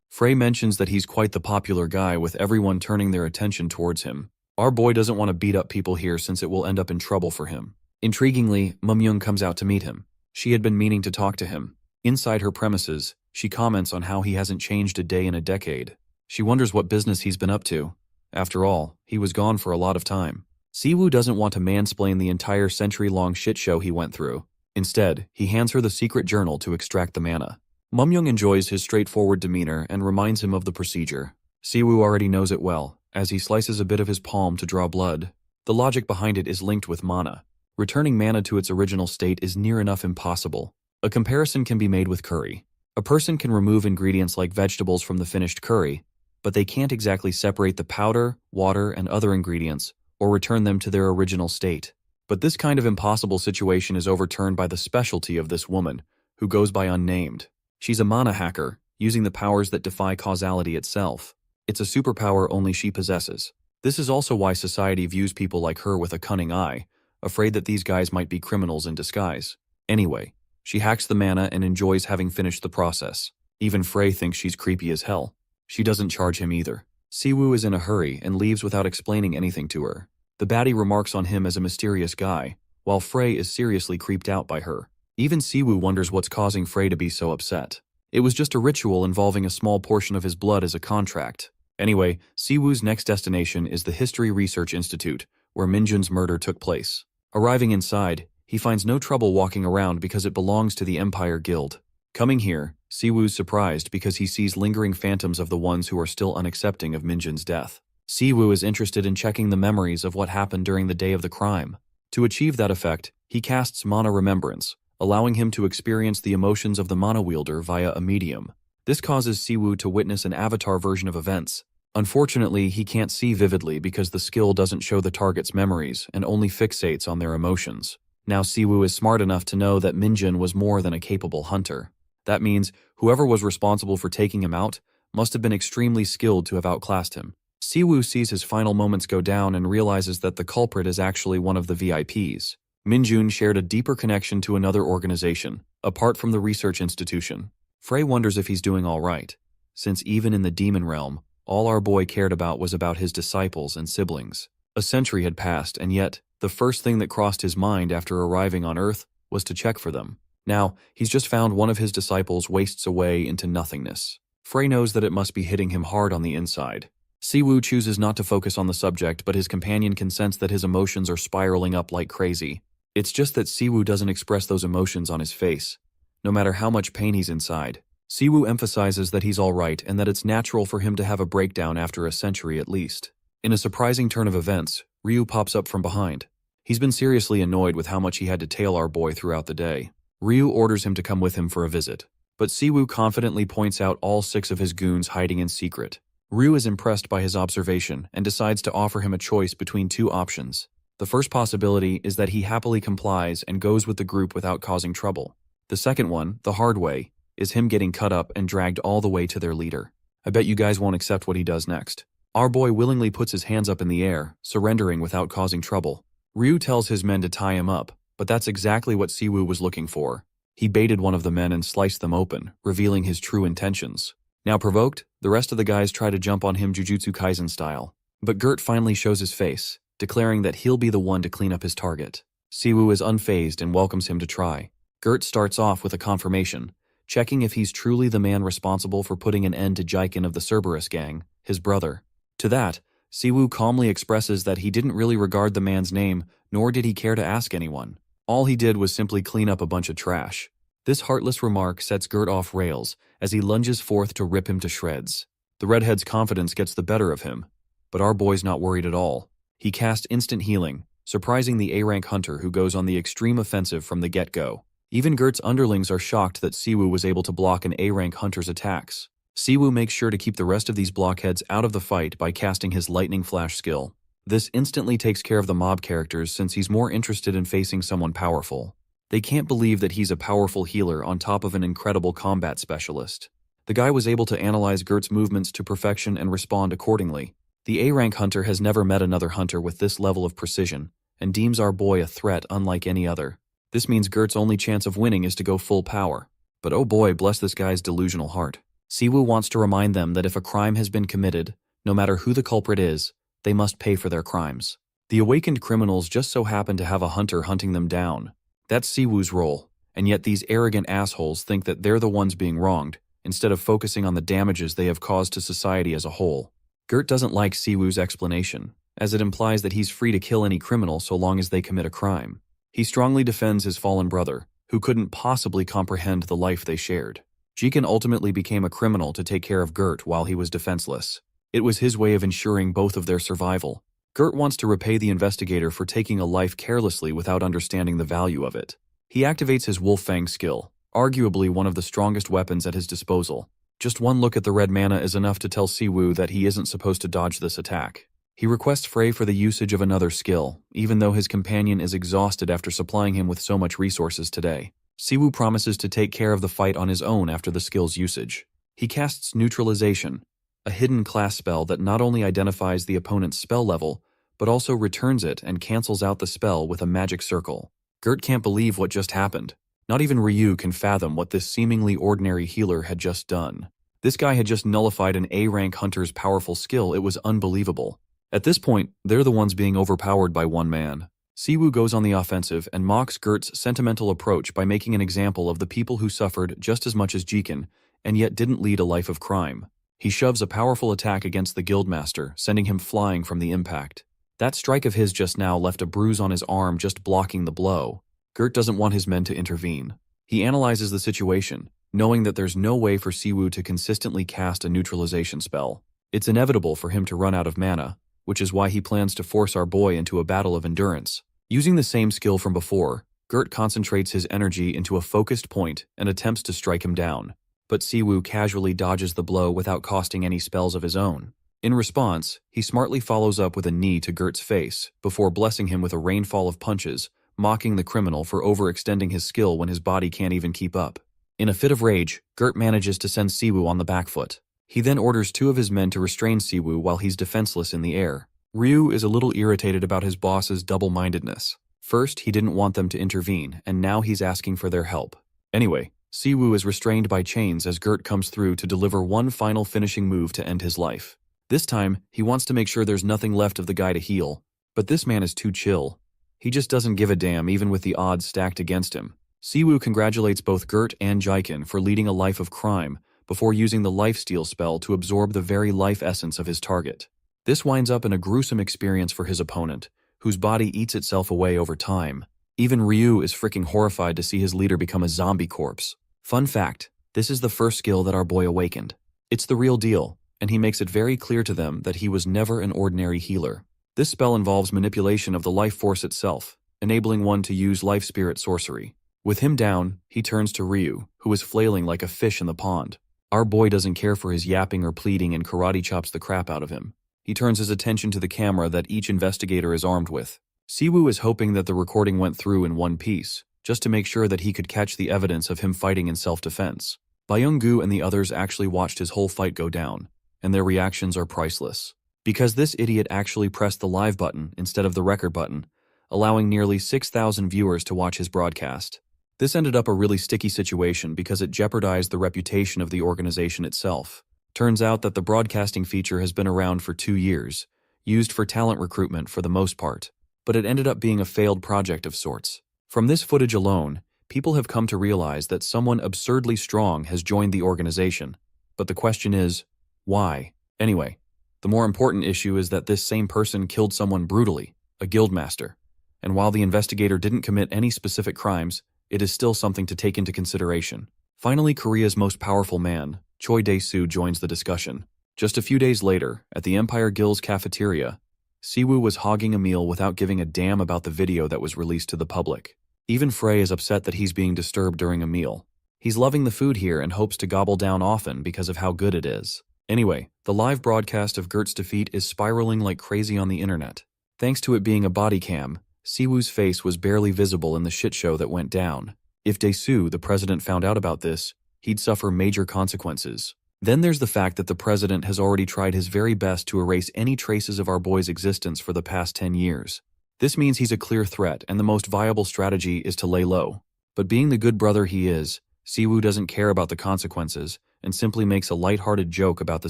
Frey mentions that he's quite the popular guy with everyone turning their attention towards him. Our boy doesn't want to beat up people here since it will end up in trouble for him. Intriguingly, Mumyung comes out to meet him. She had been meaning to talk to him. Inside her premises, she comments on how he hasn't changed a day in a decade. She wonders what business he's been up to. After all, he was gone for a lot of time. Siwoo doesn't want to mansplain the entire century-long shit show he went through. Instead, he hands her the secret journal to extract the mana. Mumyung enjoys his straightforward demeanor and reminds him of the procedure. Siwoo already knows it well, as he slices a bit of his palm to draw blood. The logic behind it is linked with mana. Returning mana to its original state is near enough impossible. A comparison can be made with curry. A person can remove ingredients like vegetables from the finished curry, but they can't exactly separate the powder, water, and other ingredients, or return them to their original state. But this kind of impossible situation is overturned by the specialty of this woman, who goes by unnamed. She's a mana hacker, using the powers that defy causality itself. It's a superpower only she possesses. This is also why society views people like her with a cunning eye, afraid that these guys might be criminals in disguise. Anyway, she hacks the mana and enjoys having finished the process. Even Frey thinks she's creepy as hell. She doesn't charge him either. Siwoo is in a hurry and leaves without explaining anything to her. The baddie remarks on him as a mysterious guy, while Frey is seriously creeped out by her. Even Siwoo wonders what's causing Frey to be so upset. It was just a ritual involving a small portion of his blood as a contract. Anyway, Siwoo's next destination is the History Research Institute, where Minjun's murder took place. Arriving inside, he finds no trouble walking around because it belongs to the Empire Guild. Coming here, Siwoo's surprised because he sees lingering phantoms of the ones who are still unaccepting of Minjun's death. Siwoo is interested in checking the memories of what happened during the day of the crime. To achieve that effect, he casts Mana Remembrance, allowing him to experience the emotions of the mana wielder via a medium. This causes Siwoo to witness an avatar version of events. Unfortunately, he can't see vividly because the skill doesn't show the target's memories and only fixates on their emotions. Now Siwoo is smart enough to know that Minjun was more than a capable hunter. That means whoever was responsible for taking him out must have been extremely skilled to have outclassed him. Siwoo sees his final moments go down and realizes that the culprit is actually one of the VIPs. Minjun shared a deeper connection to another organization, apart from the research institution. Frey wonders if he's doing all right, since even in the demon realm, all our boy cared about was about his disciples and siblings. A century had passed, and yet, the first thing that crossed his mind after arriving on Earth was to check for them. Now, he's just found one of his disciples wastes away into nothingness. Frey knows that it must be hitting him hard on the inside. Siwoo chooses not to focus on the subject, but his companion can sense that his emotions are spiraling up like crazy. It's just that Siwoo doesn't express those emotions on his face, no matter how much pain he's inside. Siwoo emphasizes that he's all right and that it's natural for him to have a breakdown after a century at least. In a surprising turn of events, Ryu pops up from behind. He's been seriously annoyed with how much he had to tail our boy throughout the day. Ryu orders him to come with him for a visit, but Siwoo confidently points out all 6 of his goons hiding in secret. Ryu is impressed by his observation and decides to offer him a choice between 2 options. The first possibility is that he happily complies and goes with the group without causing trouble. The second one, the hard way, is him getting cut up and dragged all the way to their leader. I bet you guys won't accept what he does next. Our boy willingly puts his hands up in the air, surrendering without causing trouble. Ryu tells his men to tie him up, but that's exactly what Siwoo was looking for. He baited one of the men and sliced them open, revealing his true intentions. Now provoked, the rest of the guys try to jump on him Jujutsu Kaisen style. But Gert finally shows his face, declaring that he'll be the one to clean up his target. Siwoo is unfazed and welcomes him to try. Gert starts off with a confirmation, checking if he's truly the man responsible for putting an end to Jaikin of the Cerberus gang, his brother. To that, Siwoo calmly expresses that he didn't really regard the man's name, nor did he care to ask anyone. All he did was simply clean up a bunch of trash. This heartless remark sets Gert off rails as he lunges forth to rip him to shreds. The redhead's confidence gets the better of him, but our boy's not worried at all. He casts instant healing, surprising the A-rank hunter who goes on the extreme offensive from the get-go. Even Gert's underlings are shocked that Siwoo was able to block an A-rank hunter's attacks. Siwoo makes sure to keep the rest of these blockheads out of the fight by casting his lightning flash skill. This instantly takes care of the mob characters since he's more interested in facing someone powerful. They can't believe that he's a powerful healer on top of an incredible combat specialist. The guy was able to analyze Gert's movements to perfection and respond accordingly. The A-rank hunter has never met another hunter with this level of precision, and deems our boy a threat unlike any other. This means Gert's only chance of winning is to go full power. But oh boy, bless this guy's delusional heart. Siwoo wants to remind them that if a crime has been committed, no matter who the culprit is, they must pay for their crimes. The awakened criminals just so happen to have a hunter hunting them down. That's Siwoo's role, and yet these arrogant assholes think that they're the ones being wronged, instead of focusing on the damages they have caused to society as a whole. Gert doesn't like Siwoo's explanation, as it implies that he's free to kill any criminal so long as they commit a crime. He strongly defends his fallen brother, who couldn't possibly comprehend the life they shared. Jikan ultimately became a criminal to take care of Gert while he was defenseless. It was his way of ensuring both of their survival. Gert wants to repay the investigator for taking a life carelessly without understanding the value of it. He activates his Wolf Fang skill, arguably one of the strongest weapons at his disposal. Just one look at the red mana is enough to tell Siwoo that he isn't supposed to dodge this attack. He requests Frey for the usage of another skill, even though his companion is exhausted after supplying him with so much resources today. Siwoo promises to take care of the fight on his own after the skill's usage. He casts Neutralization, a hidden class spell that not only identifies the opponent's spell level, but also returns it and cancels out the spell with a magic circle. Gert can't believe what just happened. Not even Ryu can fathom what this seemingly ordinary healer had just done. This guy had just nullified an A-rank hunter's powerful skill. It was unbelievable. At this point, they're the ones being overpowered by one man. Siwoo goes on the offensive and mocks Gert's sentimental approach by making an example of the people who suffered just as much as Jikan, and yet didn't lead a life of crime. He shoves a powerful attack against the guildmaster, sending him flying from the impact. That strike of his just now left a bruise on his arm just blocking the blow. Gert doesn't want his men to intervene. He analyzes the situation, knowing that there's no way for Siwoo to consistently cast a neutralization spell. It's inevitable for him to run out of mana, which is why he plans to force our boy into a battle of endurance. Using the same skill from before, Gert concentrates his energy into a focused point and attempts to strike him down. But Siwoo casually dodges the blow without costing any spells of his own. In response, he smartly follows up with a knee to Gert's face, before blessing him with a rainfall of punches, mocking the criminal for overextending his skill when his body can't even keep up. In a fit of rage, Gert manages to send Siwoo on the back foot. He then orders two of his men to restrain Siwoo while he's defenseless in the air. Ryu is a little irritated about his boss's double-mindedness. First, he didn't want them to intervene, and now he's asking for their help. Anyway, Siwoo is restrained by chains as Gert comes through to deliver one final finishing move to end his life. This time, he wants to make sure there's nothing left of the guy to heal, but this man is too chill. He just doesn't give a damn even with the odds stacked against him. Siwoo congratulates both Gert and Jikan for leading a life of crime before using the lifesteal spell to absorb the very life essence of his target. This winds up in a gruesome experience for his opponent, whose body eats itself away over time. Even Ryu is freaking horrified to see his leader become a zombie corpse. Fun fact, this is the first skill that our boy awakened. It's the real deal, and he makes it very clear to them that he was never an ordinary healer. This spell involves manipulation of the life force itself, enabling one to use life spirit sorcery. With him down, he turns to Ryu, who is flailing like a fish in the pond. Our boy doesn't care for his yapping or pleading and karate chops the crap out of him. He turns his attention to the camera that each investigator is armed with. Siwoo is hoping that the recording went through in one piece, just to make sure that he could catch the evidence of him fighting in self-defense. Byung-gu and the others actually watched his whole fight go down, and their reactions are priceless. Because this idiot actually pressed the live button instead of the record button, allowing nearly 6,000 viewers to watch his broadcast. This ended up a really sticky situation because it jeopardized the reputation of the organization itself. Turns out that the broadcasting feature has been around for 2 years, used for talent recruitment for the most part, but it ended up being a failed project of sorts. From this footage alone, people have come to realize that someone absurdly strong has joined the organization. But the question is, why? Anyway, the more important issue is that this same person killed someone brutally, a guildmaster. And while the investigator didn't commit any specific crimes, it is still something to take into consideration. Finally, Korea's most powerful man, Choi Dae-soo, joins the discussion. Just a few days later, at the Empire Guild's cafeteria, Siwoo was hogging a meal without giving a damn about the video that was released to the public. Even Frey is upset that he's being disturbed during a meal. He's loving the food here and hopes to gobble down often because of how good it is. Anyway, the live broadcast of Gert's defeat is spiraling like crazy on the internet. Thanks to it being a body cam, Siwoo's face was barely visible in the shit show that went down. If Dae-soo, the president, found out about this, he'd suffer major consequences. Then there's the fact that the president has already tried his very best to erase any traces of our boy's existence for the past 10 years. This means he's a clear threat, and the most viable strategy is to lay low. But being the good brother he is, Siwoo doesn't care about the consequences and simply makes a lighthearted joke about the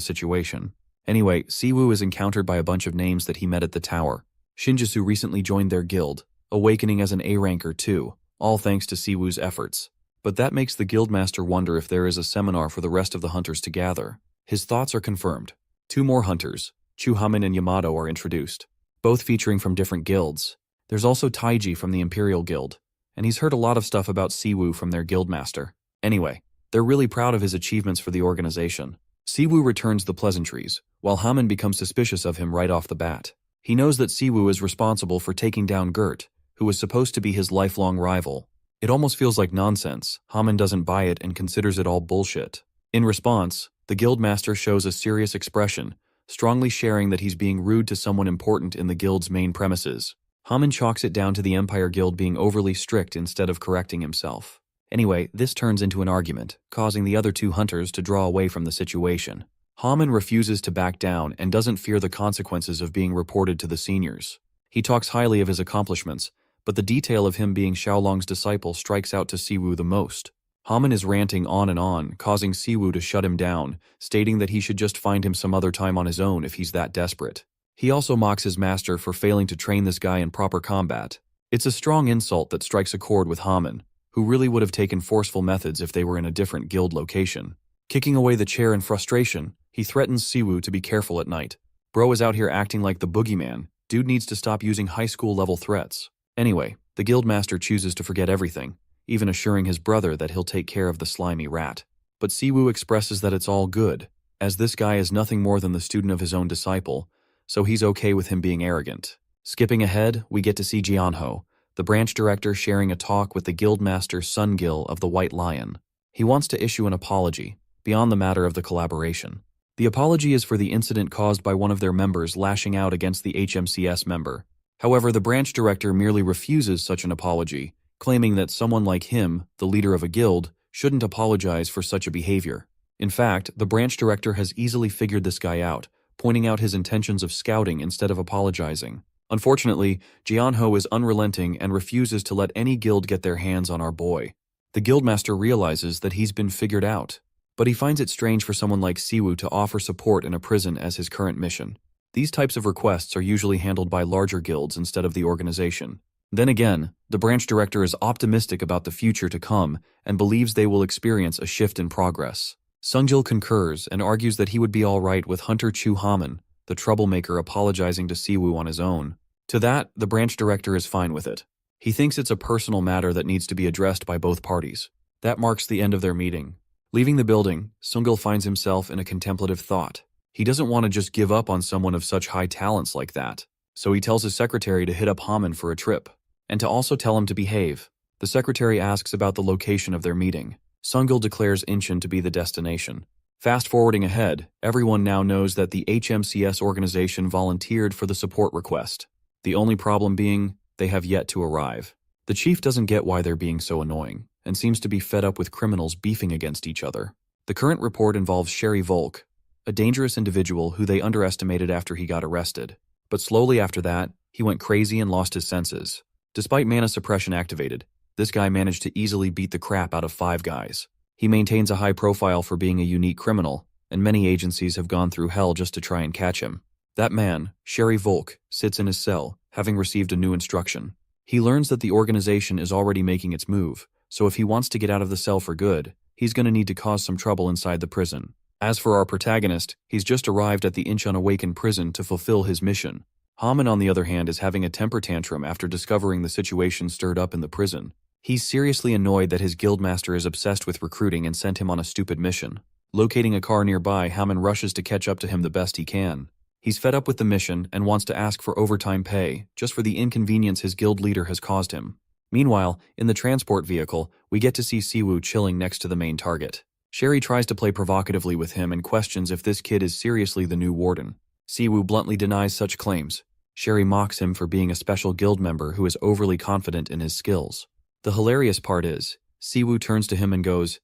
situation. Anyway, Siwoo is encountered by a bunch of names that he met at the tower. Shinjitsu recently joined their guild, awakening as an A-ranker too, all thanks to Siwoo's efforts. But that makes the guildmaster wonder if there is a seminar for the rest of the hunters to gather. His thoughts are confirmed. 2 more hunters, Chuhaman and Yamato, are introduced, both featuring from different guilds. There's also Taiji from the Imperial Guild, and he's heard a lot of stuff about Siwoo from their guildmaster. Anyway, they're really proud of his achievements for the organization. Siwoo returns the pleasantries, while Haman becomes suspicious of him right off the bat. He knows that Siwoo is responsible for taking down Gert, who was supposed to be his lifelong rival. It almost feels like nonsense. Haman doesn't buy it and considers it all bullshit. In response, the guildmaster shows a serious expression, strongly sharing that he's being rude to someone important in the guild's main premises. Haman chalks it down to the Empire Guild being overly strict instead of correcting himself. Anyway, this turns into an argument, causing the other 2 hunters to draw away from the situation. Haman refuses to back down and doesn't fear the consequences of being reported to the seniors. He talks highly of his accomplishments, but the detail of him being Xiaolong's disciple strikes out to Siwoo the most. Haman is ranting on, causing Siwoo to shut him down, stating that he should just find him some other time on his own if he's that desperate. He also mocks his master for failing to train this guy in proper combat. It's a strong insult that strikes a chord with Haman, who really would have taken forceful methods if they were in a different guild location. Kicking away the chair in frustration, he threatens Siwoo to be careful at night. Bro is out here acting like the boogeyman. Dude needs to stop using high school level threats. Anyway, the guildmaster chooses to forget everything, even assuring his brother that he'll take care of the slimy rat. But Siwoo expresses that it's all good, as this guy is nothing more than the student of his own disciple, so he's okay with him being arrogant. Skipping ahead, we get to see Jianho, the branch director, sharing a talk with the guildmaster Sungil of the White Lion. He wants to issue an apology, beyond the matter of the collaboration. The apology is for the incident caused by one of their members lashing out against the HMCS member. However, the branch director merely refuses such an apology, claiming that someone like him, the leader of a guild, shouldn't apologize for such a behavior. In fact, the branch director has easily figured this guy out, pointing out his intentions of scouting instead of apologizing. Unfortunately, Jianho is unrelenting and refuses to let any guild get their hands on our boy. The guildmaster realizes that he's been figured out, but he finds it strange for someone like Siwoo to offer support in a prison as his current mission. These types of requests are usually handled by larger guilds instead of the organization. Then again, the branch director is optimistic about the future to come and believes they will experience a shift in progress. Sungjil concurs and argues that he would be all right with Hunter Chu Haman, the troublemaker, apologizing to Siwoo on his own. To that, the branch director is fine with it. He thinks it's a personal matter that needs to be addressed by both parties. That marks the end of their meeting. Leaving the building, Sungjil finds himself in a contemplative thought. He doesn't want to just give up on someone of such high talents like that, so he tells his secretary to hit up Haman for a trip, and to also tell him to behave. The secretary asks about the location of their meeting. Sungjil declares Incheon to be the destination. Fast forwarding ahead, everyone now knows that the HMCS organization volunteered for the support request. The only problem being, they have yet to arrive. The chief doesn't get why they're being so annoying, and seems to be fed up with criminals beefing against each other. The current report involves Sherry Volk, a dangerous individual who they underestimated after he got arrested. But slowly after that, he went crazy and lost his senses. Despite mana suppression activated, this guy managed to easily beat the crap out of 5 guys. He maintains a high profile for being a unique criminal, and many agencies have gone through hell just to try and catch him. That man, Sherry Volk, sits in his cell, having received a new instruction. He learns that the organization is already making its move, so if he wants to get out of the cell for good, he's going to need to cause some trouble inside the prison. As for our protagonist, he's just arrived at the Incheon Awakened prison to fulfill his mission. Haman, on the other hand, is having a temper tantrum after discovering the situation stirred up in the prison. He's seriously annoyed that his guildmaster is obsessed with recruiting and sent him on a stupid mission. Locating a car nearby, Haman rushes to catch up to him the best he can. He's fed up with the mission and wants to ask for overtime pay, just for the inconvenience his guild leader has caused him. Meanwhile, in the transport vehicle, we get to see Siwoo chilling next to the main target. Sherry tries to play provocatively with him and questions if this kid is seriously the new warden. Siwoo bluntly denies such claims. Sherry mocks him for being a special guild member who is overly confident in his skills. The hilarious part is, Siwoo turns to him and goes,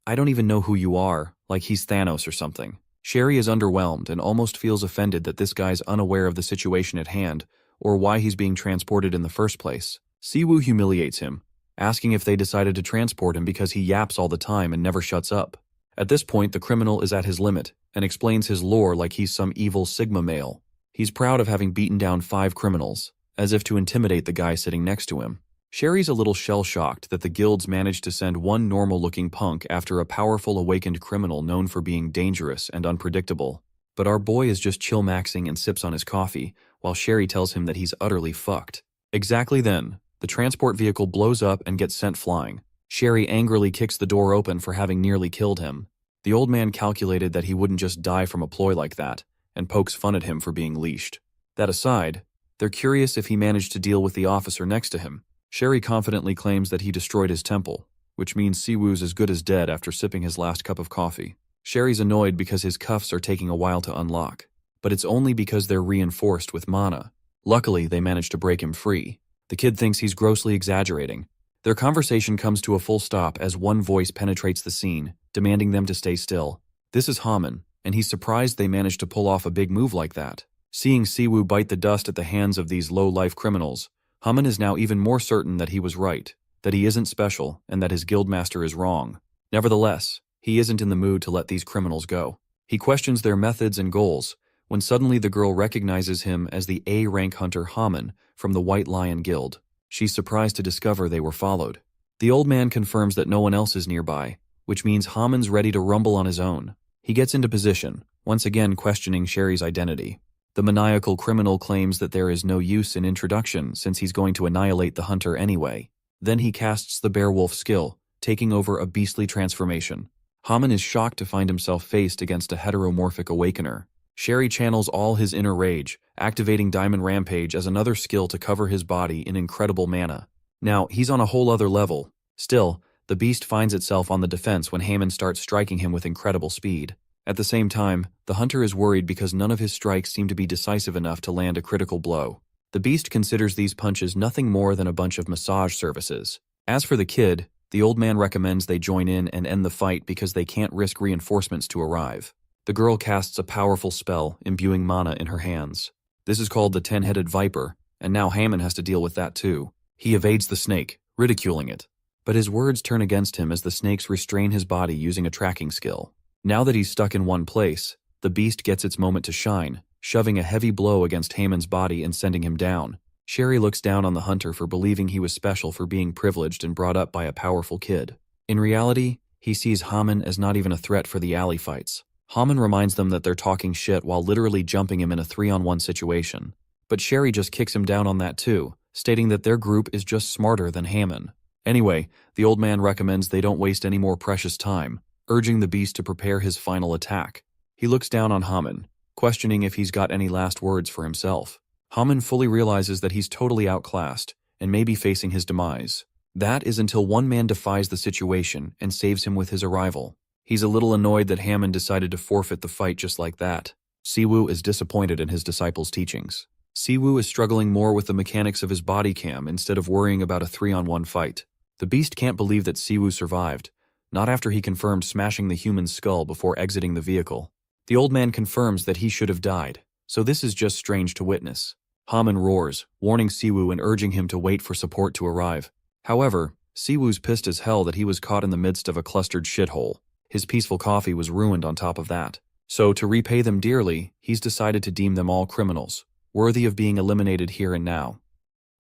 "I don't even know who you are," like he's Thanos or something. Sherry is underwhelmed and almost feels offended that this guy's unaware of the situation at hand or why he's being transported in the first place. Siwoo humiliates him, asking if they decided to transport him because he yaps all the time and never shuts up. At this point, the criminal is at his limit and explains his lore like he's some evil Sigma male. He's proud of having beaten down 5 criminals, as if to intimidate the guy sitting next to him. Sherry's a little shell-shocked that the guilds managed to send one normal-looking punk after a powerful awakened criminal known for being dangerous and unpredictable. But our boy is just chill-maxing and sips on his coffee, while Sherry tells him that he's utterly fucked. Exactly then, the transport vehicle blows up and gets sent flying. Sherry angrily kicks the door open for having nearly killed him. The old man calculated that he wouldn't just die from a ploy like that, and pokes fun at him for being leashed. That aside, they're curious if he managed to deal with the officer next to him. Sherry confidently claims that he destroyed his temple, which means Siwoo's as good as dead after sipping his last cup of coffee. Sherry's annoyed because his cuffs are taking a while to unlock, but it's only because they're reinforced with mana. Luckily, they manage to break him free. The kid thinks he's grossly exaggerating. Their conversation comes to a full stop as one voice penetrates the scene, demanding them to stay still. This is Haman, and he's surprised they managed to pull off a big move like that. Seeing Siwoo bite the dust at the hands of these low-life criminals, Haman is now even more certain that he was right, that he isn't special, and that his guildmaster is wrong. Nevertheless, he isn't in the mood to let these criminals go. He questions their methods and goals, when suddenly the girl recognizes him as the A-rank hunter Haman from the White Lion Guild. She's surprised to discover they were followed. The old man confirms that no one else is nearby, which means Haman's ready to rumble on his own. He gets into position, once again questioning Sherry's identity. The maniacal criminal claims that there is no use in introduction since he's going to annihilate the hunter anyway. Then he casts the Beowulf skill, taking over a beastly transformation. Haman is shocked to find himself faced against a heteromorphic awakener. Sherry channels all his inner rage, activating Diamond Rampage as another skill to cover his body in incredible mana. Now, he's on a whole other level. Still, the beast finds itself on the defense when Haman starts striking him with incredible speed. At the same time, the hunter is worried because none of his strikes seem to be decisive enough to land a critical blow. The beast considers these punches nothing more than a bunch of massage services. As for the kid, the old man recommends they join in and end the fight because they can't risk reinforcements to arrive. The girl casts a powerful spell, imbuing mana in her hands. This is called the 10-headed viper, and now Haman has to deal with that too. He evades the snake, ridiculing it. But his words turn against him as the snakes restrain his body using a tracking skill. Now that he's stuck in one place, the beast gets its moment to shine, shoving a heavy blow against Haman's body and sending him down. Sherry looks down on the hunter for believing he was special for being privileged and brought up by a powerful kid. In reality, he sees Haman as not even a threat for the alley fights. Haman reminds them that they're talking shit while literally jumping him in a 3-on-1 situation. But Sherry just kicks him down on that too, stating that their group is just smarter than Haman. Anyway, the old man recommends they don't waste any more precious time, urging the beast to prepare his final attack. He looks down on Haman, questioning if he's got any last words for himself. Haman fully realizes that he's totally outclassed and may be facing his demise. That is until one man defies the situation and saves him with his arrival. He's a little annoyed that Haman decided to forfeit the fight just like that. Siwoo is disappointed in his disciples' teachings. Siwoo is struggling more with the mechanics of his body cam instead of worrying about a 3-on-1 fight. The beast can't believe that Siwoo survived, not after he confirmed smashing the human's skull before exiting the vehicle. The old man confirms that he should have died, so this is just strange to witness. Haman roars, warning Siwoo and urging him to wait for support to arrive. However, Siwoo's pissed as hell that he was caught in the midst of a clustered shithole. His peaceful coffee was ruined on top of that. So, to repay them dearly, he's decided to deem them all criminals, worthy of being eliminated here and now.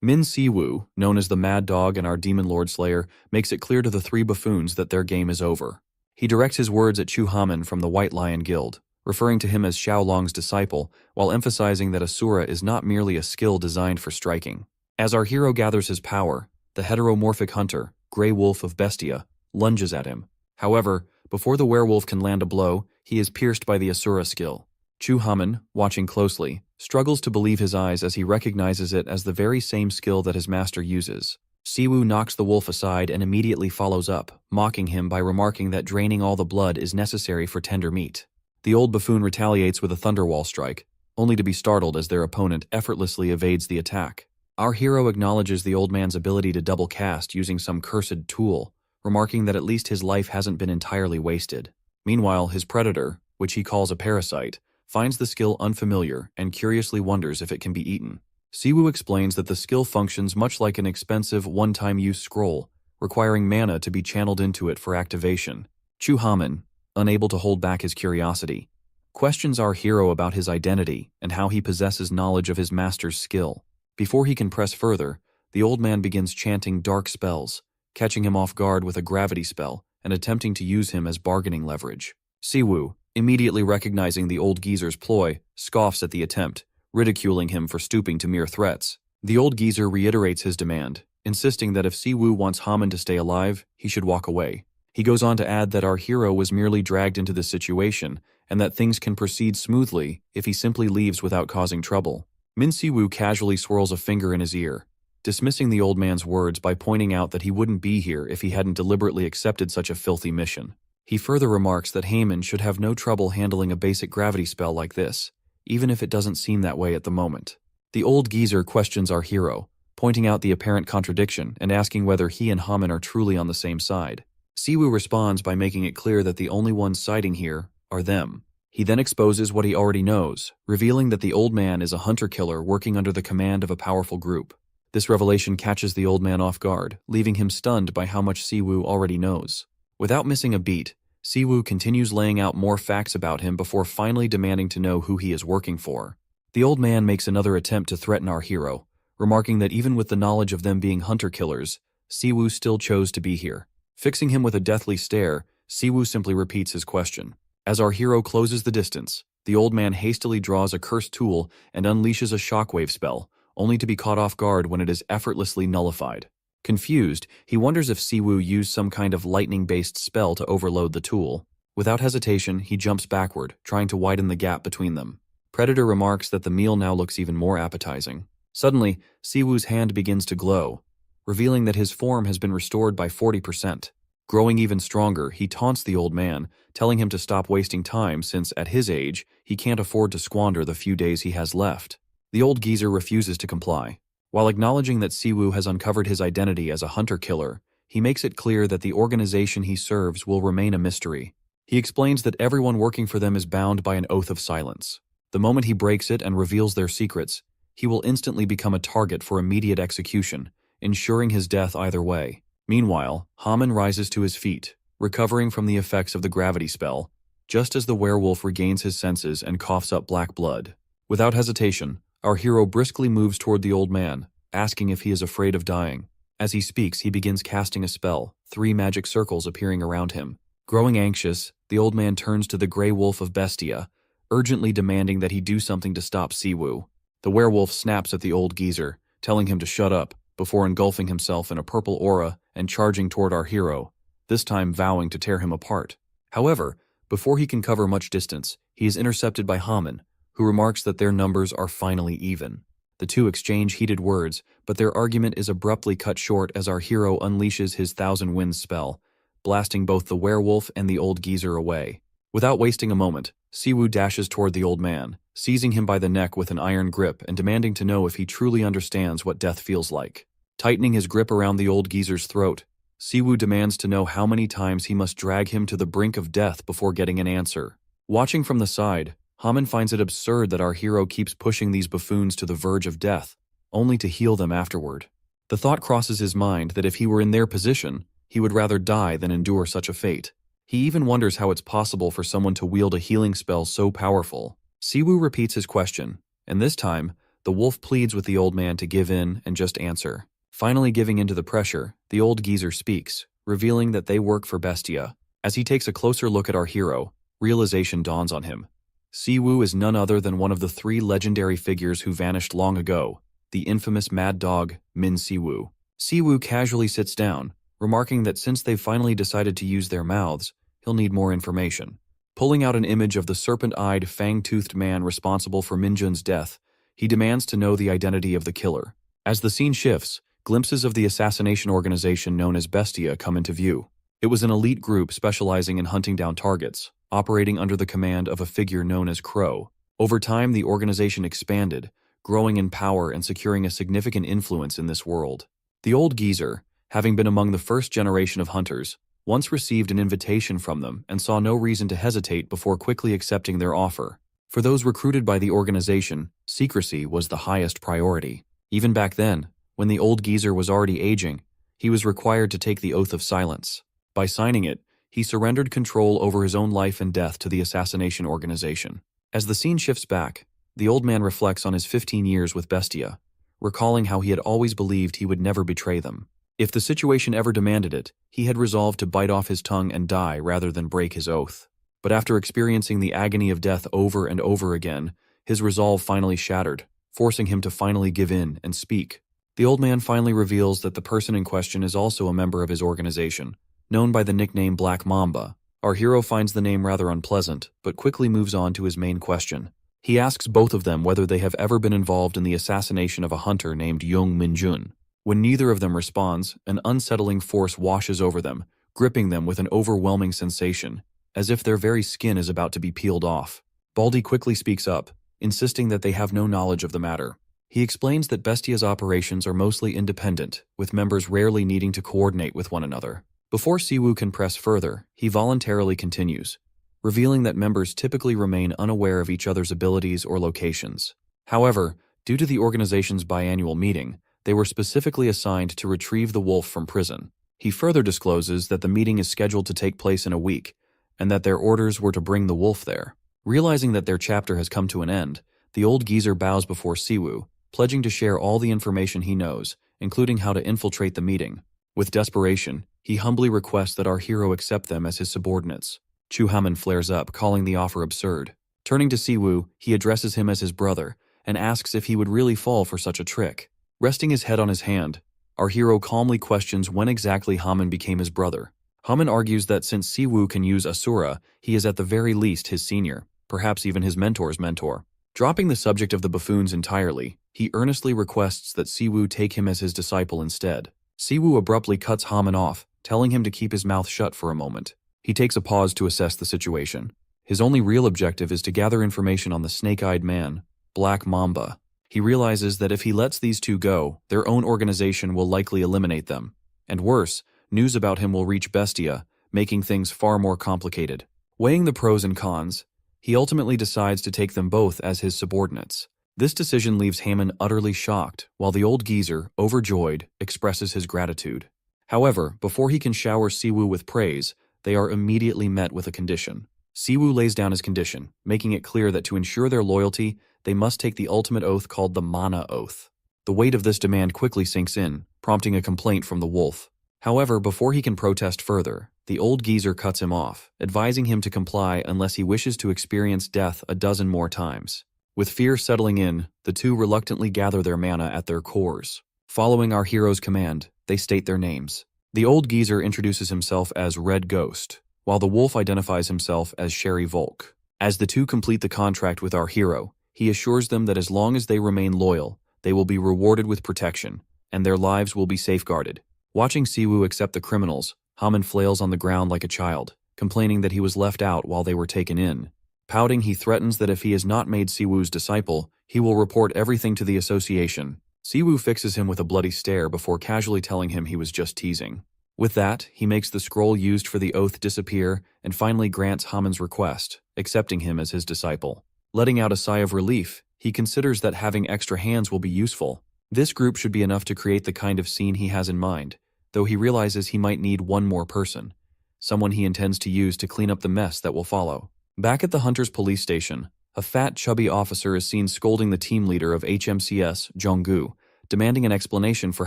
Min Siwoo, known as the Mad Dog and our Demon Lord Slayer, makes it clear to the 3 buffoons that their game is over. He directs his words at Chu Haman from the White Lion Guild, referring to him as Xiaolong's disciple, while emphasizing that Asura is not merely a skill designed for striking. As our hero gathers his power, the heteromorphic hunter, Grey Wolf of Bestia, lunges at him. However, before the werewolf can land a blow, he is pierced by the Asura skill. Chu Haman, watching closely, struggles to believe his eyes as he recognizes it as the very same skill that his master uses. Siwoo knocks the wolf aside and immediately follows up, mocking him by remarking that draining all the blood is necessary for tender meat. The old buffoon retaliates with a thunderwall strike, only to be startled as their opponent effortlessly evades the attack. Our hero acknowledges the old man's ability to double cast using some cursed tool, remarking that at least his life hasn't been entirely wasted. Meanwhile, his predator, which he calls a parasite, finds the skill unfamiliar and curiously wonders if it can be eaten. Siwoo explains that the skill functions much like an expensive one-time use scroll, requiring mana to be channeled into it for activation. Chu Haman, unable to hold back his curiosity, questions our hero about his identity and how he possesses knowledge of his master's skill. Before he can press further, the old man begins chanting dark spells, catching him off guard with a gravity spell and attempting to use him as bargaining leverage. Siwoo, immediately recognizing the old geezer's ploy, scoffs at the attempt, ridiculing him for stooping to mere threats. The old geezer reiterates his demand, insisting that if Siwoo wants Haman to stay alive, he should walk away. He goes on to add that our hero was merely dragged into this situation and that things can proceed smoothly if he simply leaves without causing trouble. Min Siwoo casually swirls a finger in his ear, dismissing the old man's words by pointing out that he wouldn't be here if he hadn't deliberately accepted such a filthy mission. He further remarks that Haman should have no trouble handling a basic gravity spell like this, even if it doesn't seem that way at the moment. The old geezer questions our hero, pointing out the apparent contradiction and asking whether he and Haman are truly on the same side. Siwoo responds by making it clear that the only ones siding here are them. He then exposes what he already knows, revealing that the old man is a hunter-killer working under the command of a powerful group. This revelation catches the old man off guard, leaving him stunned by how much Siwoo already knows. Without missing a beat, Siwoo continues laying out more facts about him before finally demanding to know who he is working for. The old man makes another attempt to threaten our hero, remarking that even with the knowledge of them being hunter-killers, Siwoo still chose to be here. Fixing him with a deathly stare, Siwoo simply repeats his question. As our hero closes the distance, the old man hastily draws a cursed tool and unleashes a shockwave spell, only to be caught off guard when it is effortlessly nullified. Confused, he wonders if Siwoo used some kind of lightning-based spell to overload the tool. Without hesitation, he jumps backward, trying to widen the gap between them. Predator remarks that the meal now looks even more appetizing. Suddenly, Siwoo's hand begins to glow, revealing that his form has been restored by 40%. Growing even stronger, he taunts the old man, telling him to stop wasting time since, at his age, he can't afford to squander the few days he has left. The old geezer refuses to comply. While acknowledging that Siwoo has uncovered his identity as a hunter-killer, he makes it clear that the organization he serves will remain a mystery. He explains that everyone working for them is bound by an oath of silence. The moment he breaks it and reveals their secrets, he will instantly become a target for immediate execution, ensuring his death either way. Meanwhile, Haman rises to his feet, recovering from the effects of the gravity spell, just as the werewolf regains his senses and coughs up black blood. Without hesitation, our hero briskly moves toward the old man, asking if he is afraid of dying. As he speaks, he begins casting a spell, 3 magic circles appearing around him. Growing anxious, the old man turns to the Grey Wolf of Bestia, urgently demanding that he do something to stop Siwoo. The werewolf snaps at the old geezer, telling him to shut up, before engulfing himself in a purple aura and charging toward our hero, this time vowing to tear him apart. However, before he can cover much distance, he is intercepted by Haman, who remarks that their numbers are finally even. The two exchange heated words, but their argument is abruptly cut short as our hero unleashes his Thousand Winds spell, blasting both the werewolf and the old geezer away. Without wasting a moment, Siwoo dashes toward the old man, seizing him by the neck with an iron grip and demanding to know if he truly understands what death feels like. Tightening his grip around the old geezer's throat, Siwoo demands to know how many times he must drag him to the brink of death before getting an answer. Watching from the side, Haman finds it absurd that our hero keeps pushing these buffoons to the verge of death, only to heal them afterward. The thought crosses his mind that if he were in their position, he would rather die than endure such a fate. He even wonders how it's possible for someone to wield a healing spell so powerful. Siwoo repeats his question, and this time, the wolf pleads with the old man to give in and just answer. Finally giving in to the pressure, the old geezer speaks, revealing that they work for Bestia. As he takes a closer look at our hero, realization dawns on him. Siwoo is none other than one of the 3 legendary figures who vanished long ago, the infamous mad dog, Min Siwoo. Siwoo casually sits down, remarking that since they've finally decided to use their mouths, he'll need more information. Pulling out an image of the serpent-eyed, fang-toothed man responsible for Minjun's death, he demands to know the identity of the killer. As the scene shifts, glimpses of the assassination organization known as Bestia come into view. It was an elite group specializing in hunting down targets, operating under the command of a figure known as Crow. Over time, the organization expanded, growing in power and securing a significant influence in this world. The old geezer, having been among the first generation of hunters, once received an invitation from them and saw no reason to hesitate before quickly accepting their offer. For those recruited by the organization, secrecy was the highest priority. Even back then, when the old geezer was already aging, he was required to take the oath of silence. By signing it, he surrendered control over his own life and death to the assassination organization. As the scene shifts back, the old man reflects on his 15 years with Bestia, recalling how he had always believed he would never betray them. If the situation ever demanded it, he had resolved to bite off his tongue and die rather than break his oath. But after experiencing the agony of death over and over again, his resolve finally shattered, forcing him to finally give in and speak. The old man finally reveals that the person in question is also a member of his organization, known by the nickname Black Mamba. Our hero finds the name rather unpleasant, but quickly moves on to his main question. He asks both of them whether they have ever been involved in the assassination of a hunter named Yong Minjun. When neither of them responds, an unsettling force washes over them, gripping them with an overwhelming sensation, as if their very skin is about to be peeled off. Baldy quickly speaks up, insisting that they have no knowledge of the matter. He explains that Bestia's operations are mostly independent, with members rarely needing to coordinate with one another. Before Siwoo can press further, he voluntarily continues, revealing that members typically remain unaware of each other's abilities or locations. However, due to the organization's biannual meeting, they were specifically assigned to retrieve the wolf from prison. He further discloses that the meeting is scheduled to take place in a week, and that their orders were to bring the wolf there. Realizing that their chapter has come to an end, the old geezer bows before Siwoo, pledging to share all the information he knows, including how to infiltrate the meeting. With desperation, he humbly requests that our hero accept them as his subordinates. Chu Haman flares up, calling the offer absurd. Turning to Siwoo, he addresses him as his brother, and asks if he would really fall for such a trick. Resting his head on his hand, our hero calmly questions when exactly Haman became his brother. Haman argues that since Siwoo can use Asura, he is at the very least his senior, perhaps even his mentor's mentor. Dropping the subject of the buffoons entirely, he earnestly requests that Siwoo take him as his disciple instead. Siwoo abruptly cuts Haman off, telling him to keep his mouth shut for a moment. He takes a pause to assess the situation. His only real objective is to gather information on the snake-eyed man, Black Mamba. He realizes that if he lets these two go, their own organization will likely eliminate them. And worse, news about him will reach Bestia, making things far more complicated. Weighing the pros and cons, he ultimately decides to take them both as his subordinates. This decision leaves Haman utterly shocked, while the old geezer, overjoyed, expresses his gratitude. However, before he can shower Siwoo with praise, they are immediately met with a condition. Siwoo lays down his condition, making it clear that to ensure their loyalty, they must take the ultimate oath called the Mana Oath. The weight of this demand quickly sinks in, prompting a complaint from the wolf. However, before he can protest further, the old geezer cuts him off, advising him to comply unless he wishes to experience death a dozen more times. With fear settling in, the two reluctantly gather their mana at their cores. Following our hero's command, they state their names. The old geezer introduces himself as Red Ghost, while the wolf identifies himself as Sherry Volk. As the two complete the contract with our hero, he assures them that as long as they remain loyal, they will be rewarded with protection, and their lives will be safeguarded. Watching Siwoo accept the criminals, Haman flails on the ground like a child, complaining that he was left out while they were taken in. Pouting, he threatens that if he is not made Siwoo's disciple, he will report everything to the association. Siwoo fixes him with a bloody stare before casually telling him he was just teasing. With that, he makes the scroll used for the oath disappear and finally grants Haman's request, accepting him as his disciple. Letting out a sigh of relief, he considers that having extra hands will be useful. This group should be enough to create the kind of scene he has in mind, though he realizes he might need one more person, someone he intends to use to clean up the mess that will follow. Back at the Hunter's police station, a fat, chubby officer is seen scolding the team leader of HMCS, Jonggu, demanding an explanation for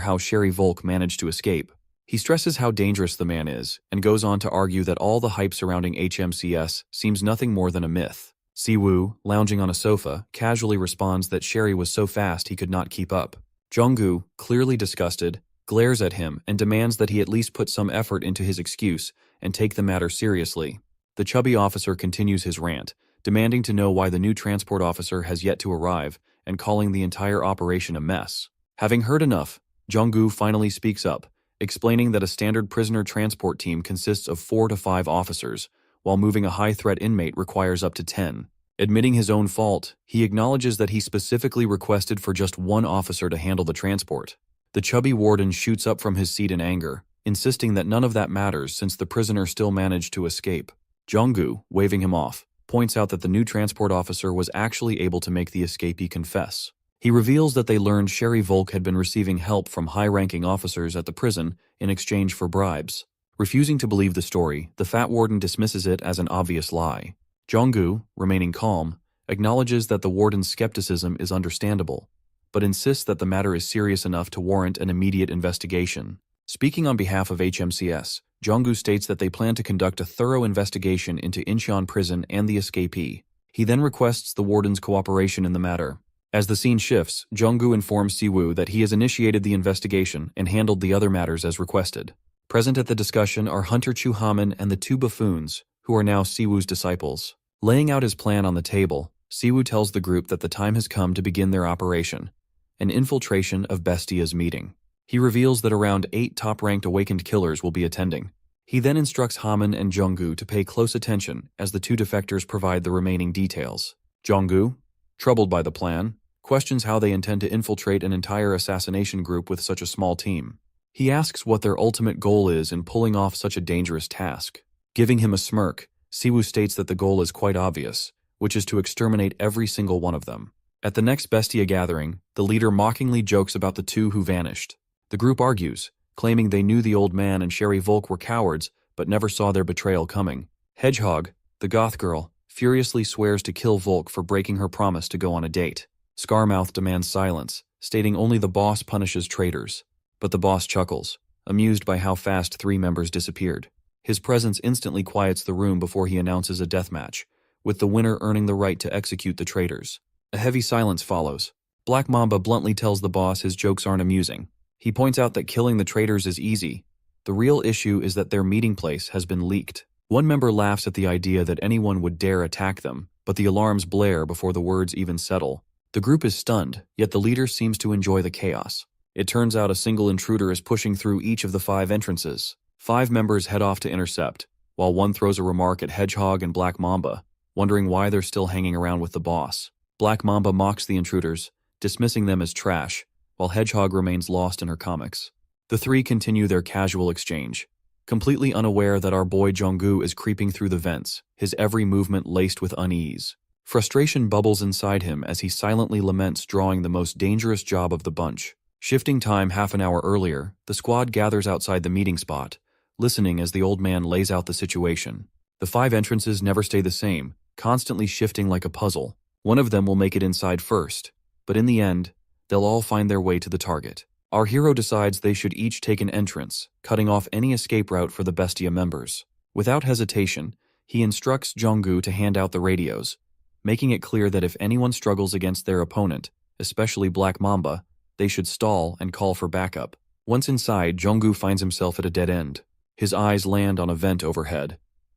how Sherry Volk managed to escape. He stresses how dangerous the man is, and goes on to argue that all the hype surrounding HMCS seems nothing more than a myth. Siwoo, lounging on a sofa, casually responds that Sherry was so fast he could not keep up. Jonggu, clearly disgusted, glares at him and demands that he at least put some effort into his excuse and take the matter seriously. The chubby officer continues his rant, demanding to know why the new transport officer has yet to arrive and calling the entire operation a mess. Having heard enough, Jonggu finally speaks up, explaining that a standard prisoner transport team consists of 4 to 5 officers, while moving a high-threat inmate requires up to 10. Admitting his own fault, he acknowledges that he specifically requested for just one officer to handle the transport. The chubby warden shoots up from his seat in anger, insisting that none of that matters since the prisoner still managed to escape. Jong-gu, waving him off, points out that the new transport officer was actually able to make the escapee confess. He reveals that they learned Sherry Volk had been receiving help from high-ranking officers at the prison in exchange for bribes. Refusing to believe the story, the fat warden dismisses it as an obvious lie. Jong-gu, remaining calm, acknowledges that the warden's skepticism is understandable, but insists that the matter is serious enough to warrant an immediate investigation. Speaking on behalf of HMCS, Jong-gu states that they plan to conduct a thorough investigation into Incheon prison and the escapee. He then requests the warden's cooperation in the matter. As the scene shifts, Jong-gu informs Si-woo that he has initiated the investigation and handled the other matters as requested. Present at the discussion are Hunter Chu-haman and the two buffoons, who are now Si-woo's disciples. Laying out his plan on the table, Si-woo tells the group that the time has come to begin their operation, an infiltration of Bestia's meeting. He reveals that around 8 top-ranked awakened killers will be attending. He then instructs Haman and Jong-gu to pay close attention as the two defectors provide the remaining details. Jong-gu, troubled by the plan, questions how they intend to infiltrate an entire assassination group with such a small team. He asks what their ultimate goal is in pulling off such a dangerous task. Giving him a smirk, Si-woo states that the goal is quite obvious, which is to exterminate every single one of them. At the next Bestia gathering, the leader mockingly jokes about the two who vanished. The group argues, claiming they knew the old man and Sherry Volk were cowards but never saw their betrayal coming. Hedgehog, the goth girl, furiously swears to kill Volk for breaking her promise to go on a date. Scarmouth demands silence, stating only the boss punishes traitors. But the boss chuckles, amused by how fast 3 members disappeared. His presence instantly quiets the room before he announces a deathmatch, with the winner earning the right to execute the traitors. A heavy silence follows. Black Mamba bluntly tells the boss his jokes aren't amusing. He points out that killing the traitors is easy. The real issue is that their meeting place has been leaked. One member laughs at the idea that anyone would dare attack them, but the alarms blare before the words even settle. The group is stunned, yet the leader seems to enjoy the chaos. It turns out a single intruder is pushing through each of the 5 entrances. 5 members head off to intercept, while one throws a remark at Hedgehog and Black Mamba, wondering why they're still hanging around with the boss. Black Mamba mocks the intruders, dismissing them as trash, while Hedgehog remains lost in her comics. The 3 continue their casual exchange, completely unaware that our boy Jong-gu is creeping through the vents, his every movement laced with unease. Frustration bubbles inside him as he silently laments drawing the most dangerous job of the bunch. Shifting time half an hour earlier, the squad gathers outside the meeting spot, listening as the old man lays out the situation. The 5 entrances never stay the same, constantly shifting like a puzzle. One of them will make it inside first, but in the end, they'll all find their way to the target. Our hero decides they should each take an entrance, cutting off any escape route for the Bestia members. Without hesitation, he instructs Jong-gu to hand out the radios, making it clear that if anyone struggles against their opponent, especially Black Mamba, they should stall and call for backup. Once inside, Jong-gu finds himself at a dead end. His eyes land on a vent overhead,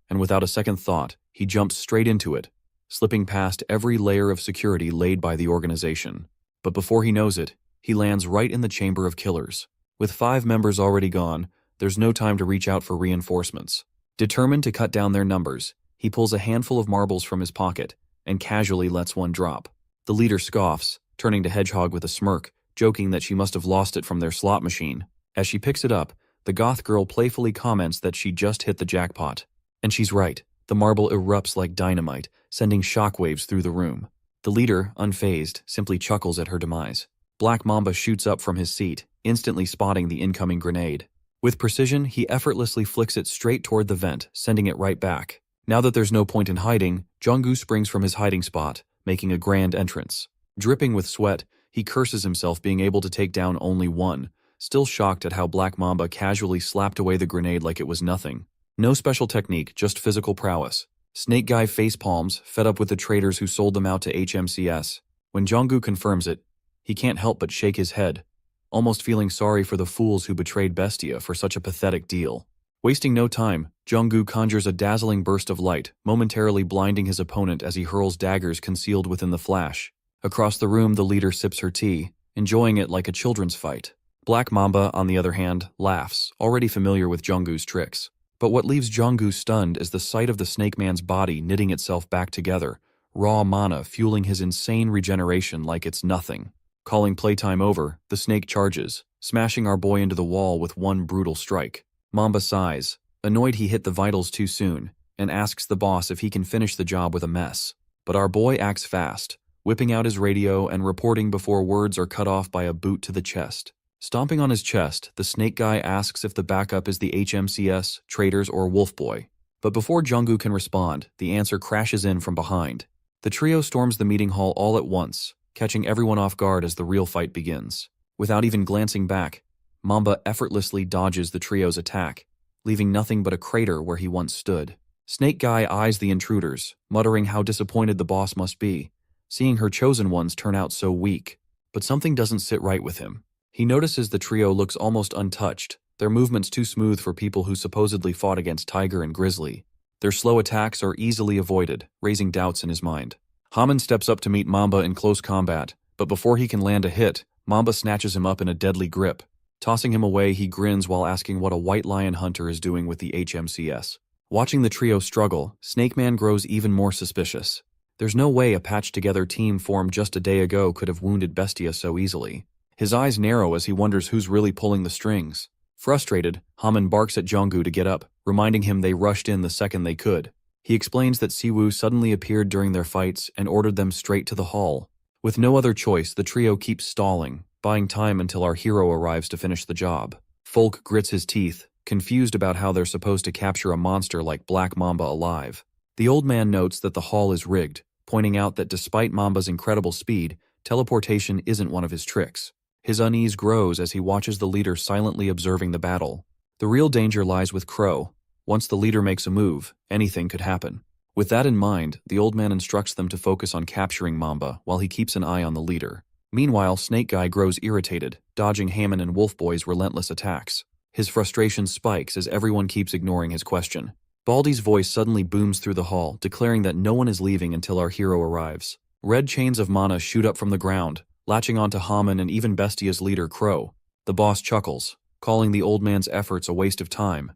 and without a second thought, he jumps straight into it, slipping past every layer of security laid by the organization. But before he knows it, he lands right in the chamber of killers. With 5 members already gone, there's no time to reach out for reinforcements. Determined to cut down their numbers, he pulls a handful of marbles from his pocket and casually lets one drop. The leader scoffs, turning to Hedgehog with a smirk, joking that she must have lost it from their slot machine. As she picks it up, the goth girl playfully comments that she just hit the jackpot. And she's right. The marble erupts like dynamite, sending shockwaves through the room. The leader, unfazed, simply chuckles at her demise. Black Mamba shoots up from his seat, instantly spotting the incoming grenade. With precision, he effortlessly flicks it straight toward the vent, sending it right back. Now that there's no point in hiding, Jong-gu springs from his hiding spot, making a grand entrance. Dripping with sweat, he curses himself being able to take down only one, still shocked at how Black Mamba casually slapped away the grenade like it was nothing. No special technique, just physical prowess. Snake Guy facepalms, fed up with the traitors who sold them out to HMCS. When Jong-gu confirms it, he can't help but shake his head, almost feeling sorry for the fools who betrayed Bestia for such a pathetic deal. Wasting no time, Jong-gu conjures a dazzling burst of light, momentarily blinding his opponent as he hurls daggers concealed within the flash. Across the room, the leader sips her tea, enjoying it like a children's fight. Black Mamba, on the other hand, laughs, already familiar with Jong-gu's tricks. But what leaves Jong-gu stunned is the sight of the snake man's body knitting itself back together, raw mana fueling his insane regeneration like it's nothing. Calling playtime over, the snake charges, smashing our boy into the wall with one brutal strike. Mamba sighs, annoyed he hit the vitals too soon, and asks the boss if he can finish the job with a mess. But our boy acts fast, whipping out his radio and reporting before words are cut off by a boot to the chest. Stomping on his chest, the snake guy asks if the backup is the HMCS, Traders, or Wolf Boy. But before Junggu can respond, the answer crashes in from behind. The trio storms the meeting hall all at once, catching everyone off guard as the real fight begins. Without even glancing back, Mamba effortlessly dodges the trio's attack, leaving nothing but a crater where he once stood. Snake Guy eyes the intruders, muttering how disappointed the boss must be, seeing her chosen ones turn out so weak. But something doesn't sit right with him. He notices the trio looks almost untouched, their movements too smooth for people who supposedly fought against Tiger and Grizzly. Their slow attacks are easily avoided, raising doubts in his mind. Haman steps up to meet Mamba in close combat, but before he can land a hit, Mamba snatches him up in a deadly grip. Tossing him away, he grins while asking what a white lion hunter is doing with the HMCS. Watching the trio struggle, Snake Man grows even more suspicious. There's no way a patched-together team formed just a day ago could have wounded Bestia so easily. His eyes narrow as he wonders who's really pulling the strings. Frustrated, Haman barks at Junggu to get up, reminding him they rushed in the second they could. He explains that Siwoo suddenly appeared during their fights and ordered them straight to the hall. With no other choice, the trio keeps stalling, buying time until our hero arrives to finish the job. Folk grits his teeth, confused about how they're supposed to capture a monster like Black Mamba alive. The old man notes that the hall is rigged, pointing out that despite Mamba's incredible speed, teleportation isn't one of his tricks. His unease grows as he watches the leader silently observing the battle. The real danger lies with Crow. Once the leader makes a move, anything could happen. With that in mind, the old man instructs them to focus on capturing Mamba while he keeps an eye on the leader. Meanwhile, Snake Guy grows irritated, dodging Haman and Wolf Boy's relentless attacks. His frustration spikes as everyone keeps ignoring his question. Baldy's voice suddenly booms through the hall, declaring that no one is leaving until our hero arrives. Red chains of mana shoot up from the ground, latching onto Haman and even Bestia's leader, Crow. The boss chuckles, calling the old man's efforts a waste of time.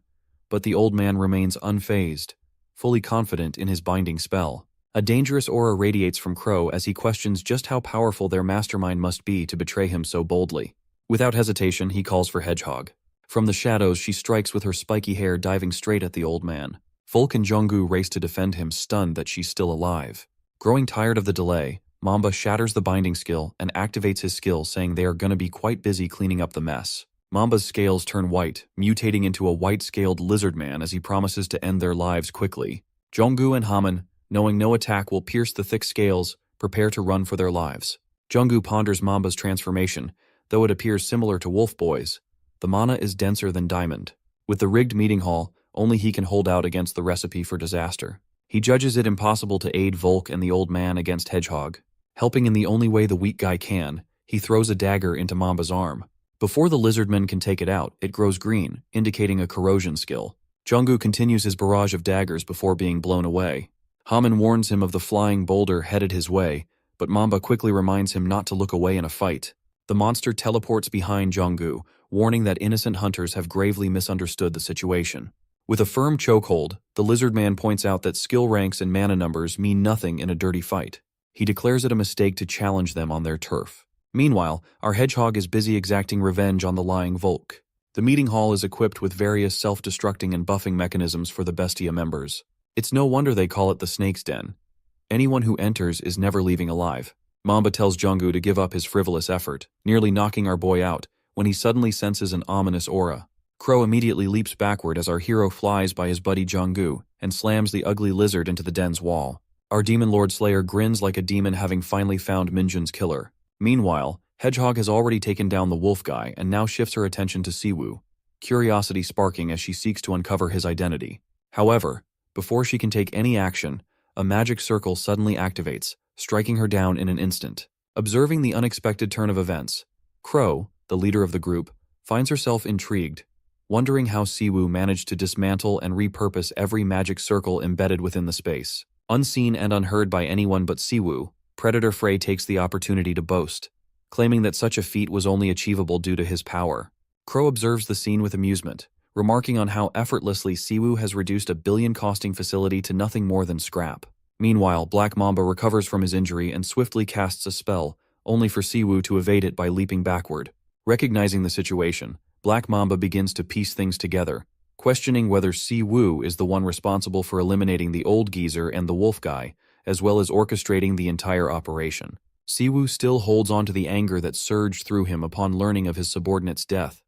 But the old man remains unfazed, fully confident in his binding spell. A dangerous aura radiates from Crow as he questions just how powerful their mastermind must be to betray him so boldly. Without hesitation, he calls for Hedgehog. From the shadows, she strikes with her spiky hair, diving straight at the old man. Folk and Junggu race to defend him, stunned that she's still alive. Growing tired of the delay, Mamba shatters the binding skill and activates his skill, saying they are gonna be quite busy cleaning up the mess. Mamba's scales turn white, mutating into a white-scaled lizard man as he promises to end their lives quickly. Junggu and Haman, knowing no attack will pierce the thick scales, prepare to run for their lives. Junggu ponders Mamba's transformation, though it appears similar to Wolf Boy's. The mana is denser than diamond. With the rigged meeting hall, only he can hold out against the recipe for disaster. He judges it impossible to aid Volk and the old man against Hedgehog. Helping in the only way the weak guy can, he throws a dagger into Mamba's arm. Before the lizardman can take it out, it grows green, indicating a corrosion skill. Junggu continues his barrage of daggers before being blown away. Haman warns him of the flying boulder headed his way, but Mamba quickly reminds him not to look away in a fight. The monster teleports behind Junggu, warning that innocent hunters have gravely misunderstood the situation. With a firm chokehold, the lizard man points out that skill ranks and mana numbers mean nothing in a dirty fight. He declares it a mistake to challenge them on their turf. Meanwhile, our hedgehog is busy exacting revenge on the lying Volk. The meeting hall is equipped with various self-destructing and buffing mechanisms for the Bestia members. It's no wonder they call it the Snake's Den. Anyone who enters is never leaving alive. Mamba tells Junggu to give up his frivolous effort, nearly knocking our boy out, when he suddenly senses an ominous aura. Crow immediately leaps backward as our hero flies by his buddy Junggu and slams the ugly lizard into the den's wall. Our Demon Lord Slayer grins like a demon, having finally found Minjun's killer. Meanwhile, Hedgehog has already taken down the wolf guy and now shifts her attention to Siwoo, curiosity sparking as she seeks to uncover his identity. However, before she can take any action, a magic circle suddenly activates, striking her down in an instant. Observing the unexpected turn of events, Crow, the leader of the group, finds herself intrigued, wondering how Siwoo managed to dismantle and repurpose every magic circle embedded within the space. Unseen and unheard by anyone but Siwoo, Predator Frey takes the opportunity to boast, claiming that such a feat was only achievable due to his power. Crow observes the scene with amusement, remarking on how effortlessly Siwoo has reduced a billion-costing facility to nothing more than scrap. Meanwhile, Black Mamba recovers from his injury and swiftly casts a spell, only for Siwoo to evade it by leaping backward. Recognizing the situation, Black Mamba begins to piece things together, questioning whether Siwoo is the one responsible for eliminating the old geezer and the wolf guy, as well as orchestrating the entire operation. Siwoo still holds on to the anger that surged through him upon learning of his subordinate's death,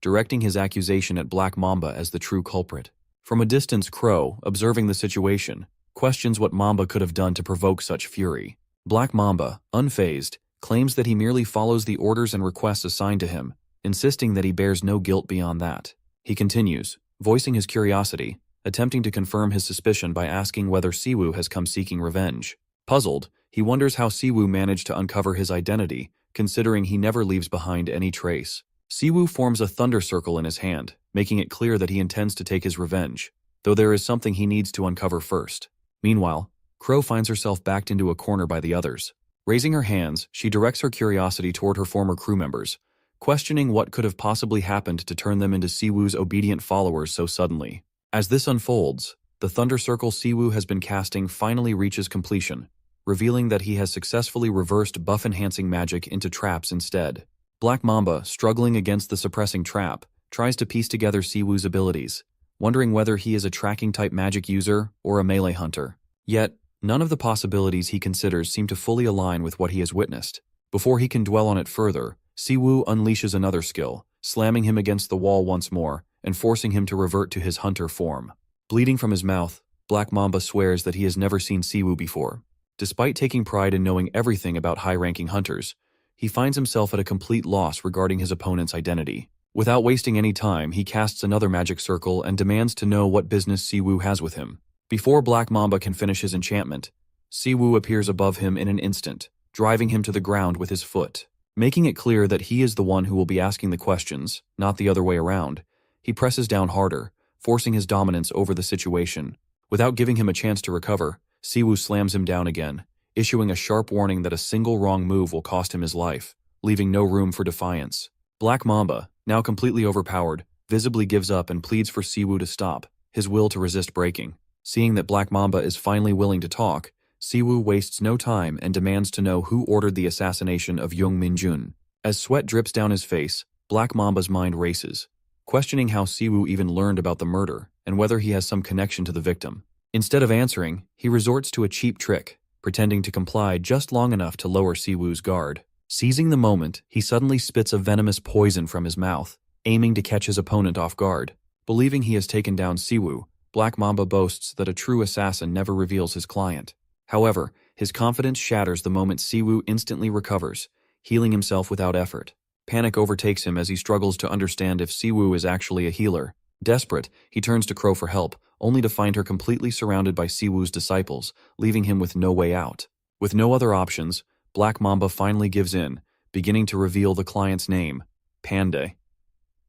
directing his accusation at Black Mamba as the true culprit. From a distance, Crow, observing the situation, questions what Mamba could have done to provoke such fury. Black Mamba, unfazed, claims that he merely follows the orders and requests assigned to him, insisting that he bears no guilt beyond that. He continues, voicing his curiosity, attempting to confirm his suspicion by asking whether Siwoo has come seeking revenge. Puzzled, he wonders how Siwoo managed to uncover his identity, considering he never leaves behind any trace. Siwoo forms a thunder circle in his hand, making it clear that he intends to take his revenge, though there is something he needs to uncover first. Meanwhile, Crow finds herself backed into a corner by the others. Raising her hands, she directs her curiosity toward her former crew members, questioning what could have possibly happened to turn them into Siwoo's obedient followers so suddenly. As this unfolds, the thunder circle Siwoo has been casting finally reaches completion, revealing that he has successfully reversed buff-enhancing magic into traps instead. Black Mamba, struggling against the suppressing trap, tries to piece together Siwoo's abilities, wondering whether he is a tracking-type magic user or a melee hunter. Yet, none of the possibilities he considers seem to fully align with what he has witnessed. Before he can dwell on it further, Siwoo unleashes another skill, slamming him against the wall once more and forcing him to revert to his hunter form. Bleeding from his mouth, Black Mamba swears that he has never seen Siwoo before. Despite taking pride in knowing everything about high-ranking hunters, he finds himself at a complete loss regarding his opponent's identity. Without wasting any time, he casts another magic circle and demands to know what business Siwoo has with him. Before Black Mamba can finish his enchantment, Siwoo appears above him in an instant, driving him to the ground with his foot. Making it clear that he is the one who will be asking the questions, not the other way around, he presses down harder, forcing his dominance over the situation. Without giving him a chance to recover, Siwoo slams him down again, issuing a sharp warning that a single wrong move will cost him his life, leaving no room for defiance. Black Mamba, now completely overpowered, visibly gives up and pleads for Siwoo to stop, his will to resist breaking. Seeing that Black Mamba is finally willing to talk, Siwoo wastes no time and demands to know who ordered the assassination of Young Min-jun. As sweat drips down his face, Black Mamba's mind races, questioning how Siwoo even learned about the murder and whether he has some connection to the victim. Instead of answering, he resorts to a cheap trick, pretending to comply just long enough to lower Siwoo's guard. Seizing the moment, he suddenly spits a venomous poison from his mouth, aiming to catch his opponent off guard. Believing he has taken down Siwoo, Black Mamba boasts that a true assassin never reveals his client. However, his confidence shatters the moment Siwoo instantly recovers, healing himself without effort. Panic overtakes him as he struggles to understand if Siwoo is actually a healer. Desperate, he turns to Crow for help, only to find her completely surrounded by Siwoo's disciples, leaving him with no way out. With no other options, Black Mamba finally gives in, beginning to reveal the client's name, Pandey.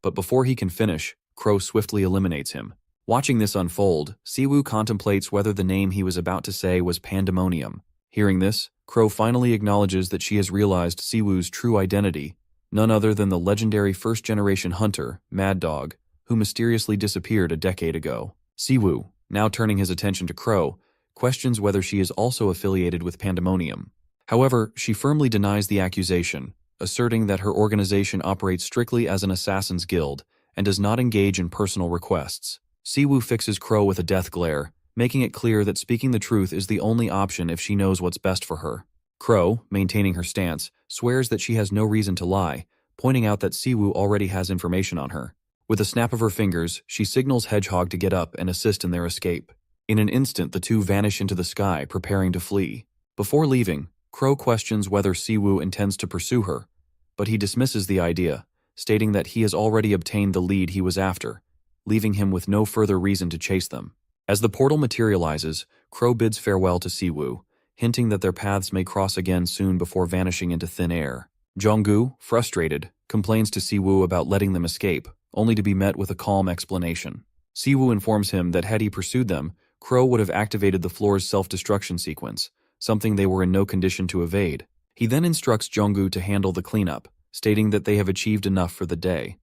But before he can finish, Crow swiftly eliminates him. Watching this unfold, Siwoo contemplates whether the name he was about to say was Pandemonium. Hearing this, Crow finally acknowledges that she has realized Siwoo's true identity, none other than the legendary first-generation hunter, Mad Dog, who mysteriously disappeared a decade ago. Siwoo, now turning his attention to Crow, questions whether she is also affiliated with Pandemonium. However, she firmly denies the accusation, asserting that her organization operates strictly as an assassin's guild and does not engage in personal requests. Siwoo fixes Crow with a death glare, making it clear that speaking the truth is the only option if she knows what's best for her. Crow, maintaining her stance, swears that she has no reason to lie, pointing out that Siwoo already has information on her. With a snap of her fingers, she signals Hedgehog to get up and assist in their escape. In an instant, the two vanish into the sky, preparing to flee. Before leaving, Crow questions whether Siwoo intends to pursue her, but he dismisses the idea, stating that he has already obtained the lead he was after, leaving him with no further reason to chase them. As the portal materializes, Crow bids farewell to Siwoo, hinting that their paths may cross again soon before vanishing into thin air. Jonggu, frustrated, complains to Siwoo about letting them escape, only to be met with a calm explanation. Siwoo informs him that had he pursued them, Crow would have activated the floor's self-destruction sequence, something they were in no condition to evade. He then instructs Jonggu to handle the cleanup, stating that they have achieved enough for the day.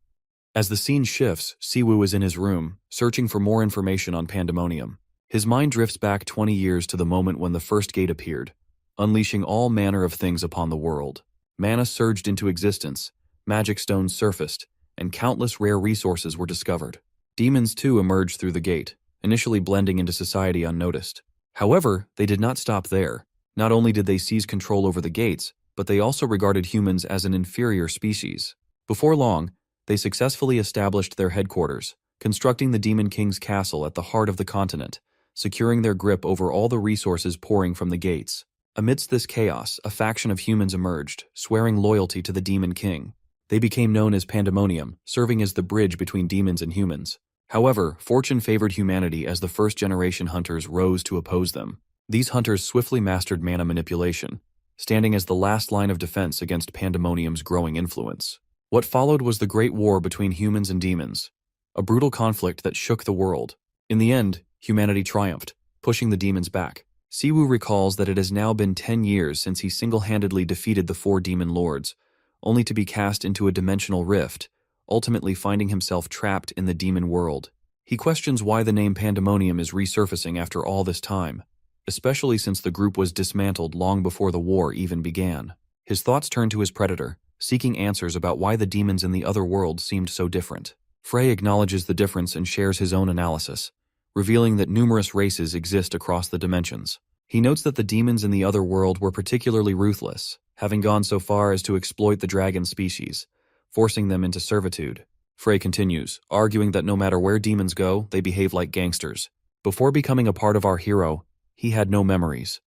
As the scene shifts, Siwoo is in his room, searching for more information on Pandemonium. His mind drifts back 20 years to the moment when the first gate appeared, unleashing all manner of things upon the world. Mana surged into existence, magic stones surfaced, and countless rare resources were discovered. Demons too emerged through the gate, initially blending into society unnoticed. However, they did not stop there. Not only did they seize control over the gates, but they also regarded humans as an inferior species. Before long, they successfully established their headquarters, constructing the Demon King's castle at the heart of the continent, securing their grip over all the resources pouring from the gates. Amidst this chaos, a faction of humans emerged, swearing loyalty to the Demon King. They became known as Pandemonium, serving as the bridge between demons and humans. However, fortune favored humanity as the first-generation hunters rose to oppose them. These hunters swiftly mastered mana manipulation, standing as the last line of defense against Pandemonium's growing influence. What followed was the Great War between humans and demons, a brutal conflict that shook the world. In the end, humanity triumphed, pushing the demons back. Siwoo recalls that it has now been 10 years since he single-handedly defeated the 4 demon lords, only to be cast into a dimensional rift, ultimately finding himself trapped in the demon world. He questions why the name Pandemonium is resurfacing after all this time, especially since the group was dismantled long before the war even began. His thoughts turn to his predator, seeking answers about why the demons in the other world seemed so different. Frey acknowledges the difference and shares his own analysis, revealing that numerous races exist across the dimensions. He notes that the demons in the other world were particularly ruthless, having gone so far as to exploit the dragon species, forcing them into servitude. Frey continues, arguing that no matter where demons go, they behave like gangsters. Before becoming a part of our hero, he had no memories,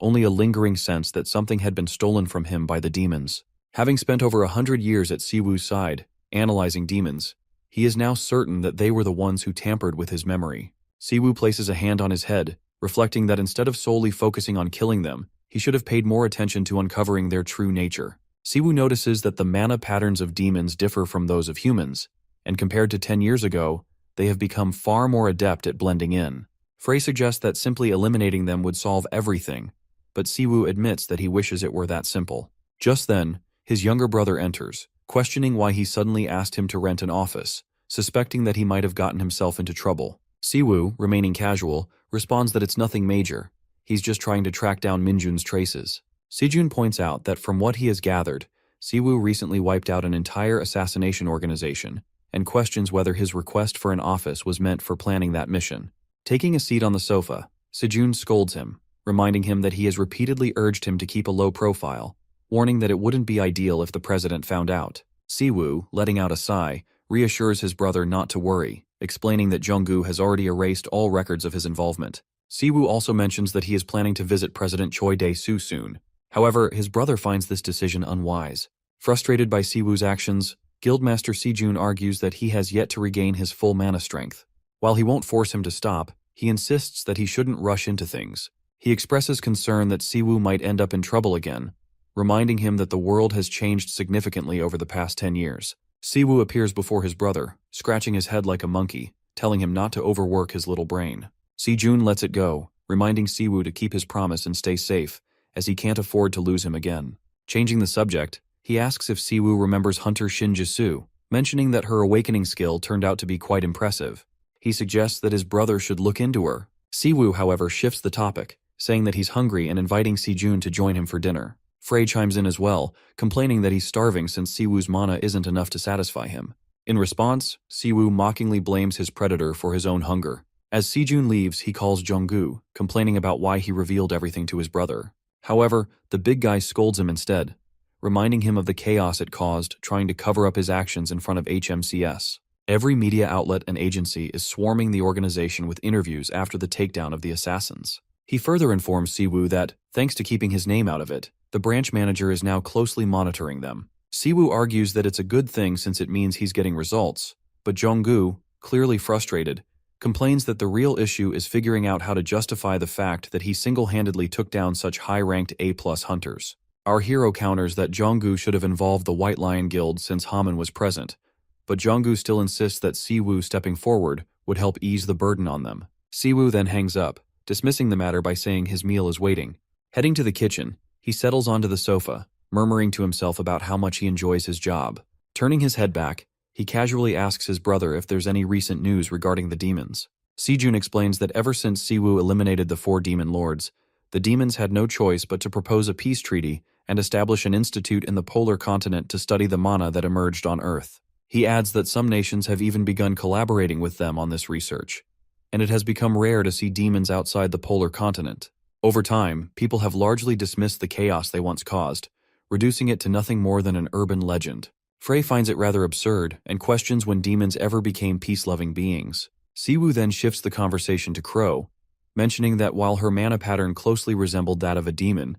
only a lingering sense that something had been stolen from him by the demons. Having spent over 100 years at Siwoo's side, analyzing demons, he is now certain that they were the ones who tampered with his memory. Siwoo places a hand on his head, reflecting that instead of solely focusing on killing them, he should have paid more attention to uncovering their true nature. Siwoo notices that the mana patterns of demons differ from those of humans, and compared to 10 years ago, they have become far more adept at blending in. Frey suggests that simply eliminating them would solve everything, but Siwoo admits that he wishes it were that simple. Just then, his younger brother enters, questioning why he suddenly asked him to rent an office, suspecting that he might have gotten himself into trouble. Siwoo, remaining casual, responds that it's nothing major. He's just trying to track down Minjun's traces. Sejun points out that from what he has gathered, Siwoo recently wiped out an entire assassination organization, and questions whether his request for an office was meant for planning that mission. Taking a seat on the sofa, Sejun scolds him, reminding him that he has repeatedly urged him to keep a low profile, warning that it wouldn't be ideal if the president found out. Siwoo, letting out a sigh, reassures his brother not to worry, explaining that Junggu has already erased all records of his involvement. Siwoo also mentions that he is planning to visit President Choi Dae-soo soon. However, his brother finds this decision unwise. Frustrated by Siwoo's actions, Guildmaster Sejun argues that he has yet to regain his full mana strength. While he won't force him to stop, he insists that he shouldn't rush into things. He expresses concern that Siwoo might end up in trouble again, reminding him that the world has changed significantly over the past 10 years. Siwoo appears before his brother, scratching his head like a monkey, telling him not to overwork his little brain. Sejun lets it go, reminding Siwoo to keep his promise and stay safe, as he can't afford to lose him again. Changing the subject, he asks if Siwoo remembers Hunter Shin Jisoo, mentioning that her awakening skill turned out to be quite impressive. He suggests that his brother should look into her. Siwoo, however, shifts the topic, saying that he's hungry and inviting Sejun to join him for dinner. Frey chimes in as well, complaining that he's starving since Siwoo's mana isn't enough to satisfy him. In response, Siwoo mockingly blames his predator for his own hunger. As Sejun leaves, he calls Junggu, complaining about why he revealed everything to his brother. However, the big guy scolds him instead, reminding him of the chaos it caused trying to cover up his actions in front of HMCS. Every media outlet and agency is swarming the organization with interviews after the takedown of the assassins. He further informs Siwoo that, thanks to keeping his name out of it, the branch manager is now closely monitoring them. Siwoo argues that it's a good thing since it means he's getting results, but Junggu, clearly frustrated, complains that the real issue is figuring out how to justify the fact that he single-handedly took down such high-ranked A+ hunters. Our hero counters that Junggu should have involved the White Lion Guild since Haman was present, but Junggu still insists that Siwoo stepping forward would help ease the burden on them. Siwoo then hangs up, dismissing the matter by saying his meal is waiting. Heading to the kitchen, he settles onto the sofa, murmuring to himself about how much he enjoys his job. Turning his head back, he casually asks his brother if there's any recent news regarding the demons. Sejun explains that ever since Siwoo eliminated the 4 demon lords, the demons had no choice but to propose a peace treaty and establish an institute in the polar continent to study the mana that emerged on Earth. He adds that some nations have even begun collaborating with them on this research, and it has become rare to see demons outside the polar continent. Over time, people have largely dismissed the chaos they once caused, reducing it to nothing more than an urban legend. Frey finds it rather absurd and questions when demons ever became peace-loving beings. Siwoo then shifts the conversation to Crow, mentioning that while her mana pattern closely resembled that of a demon,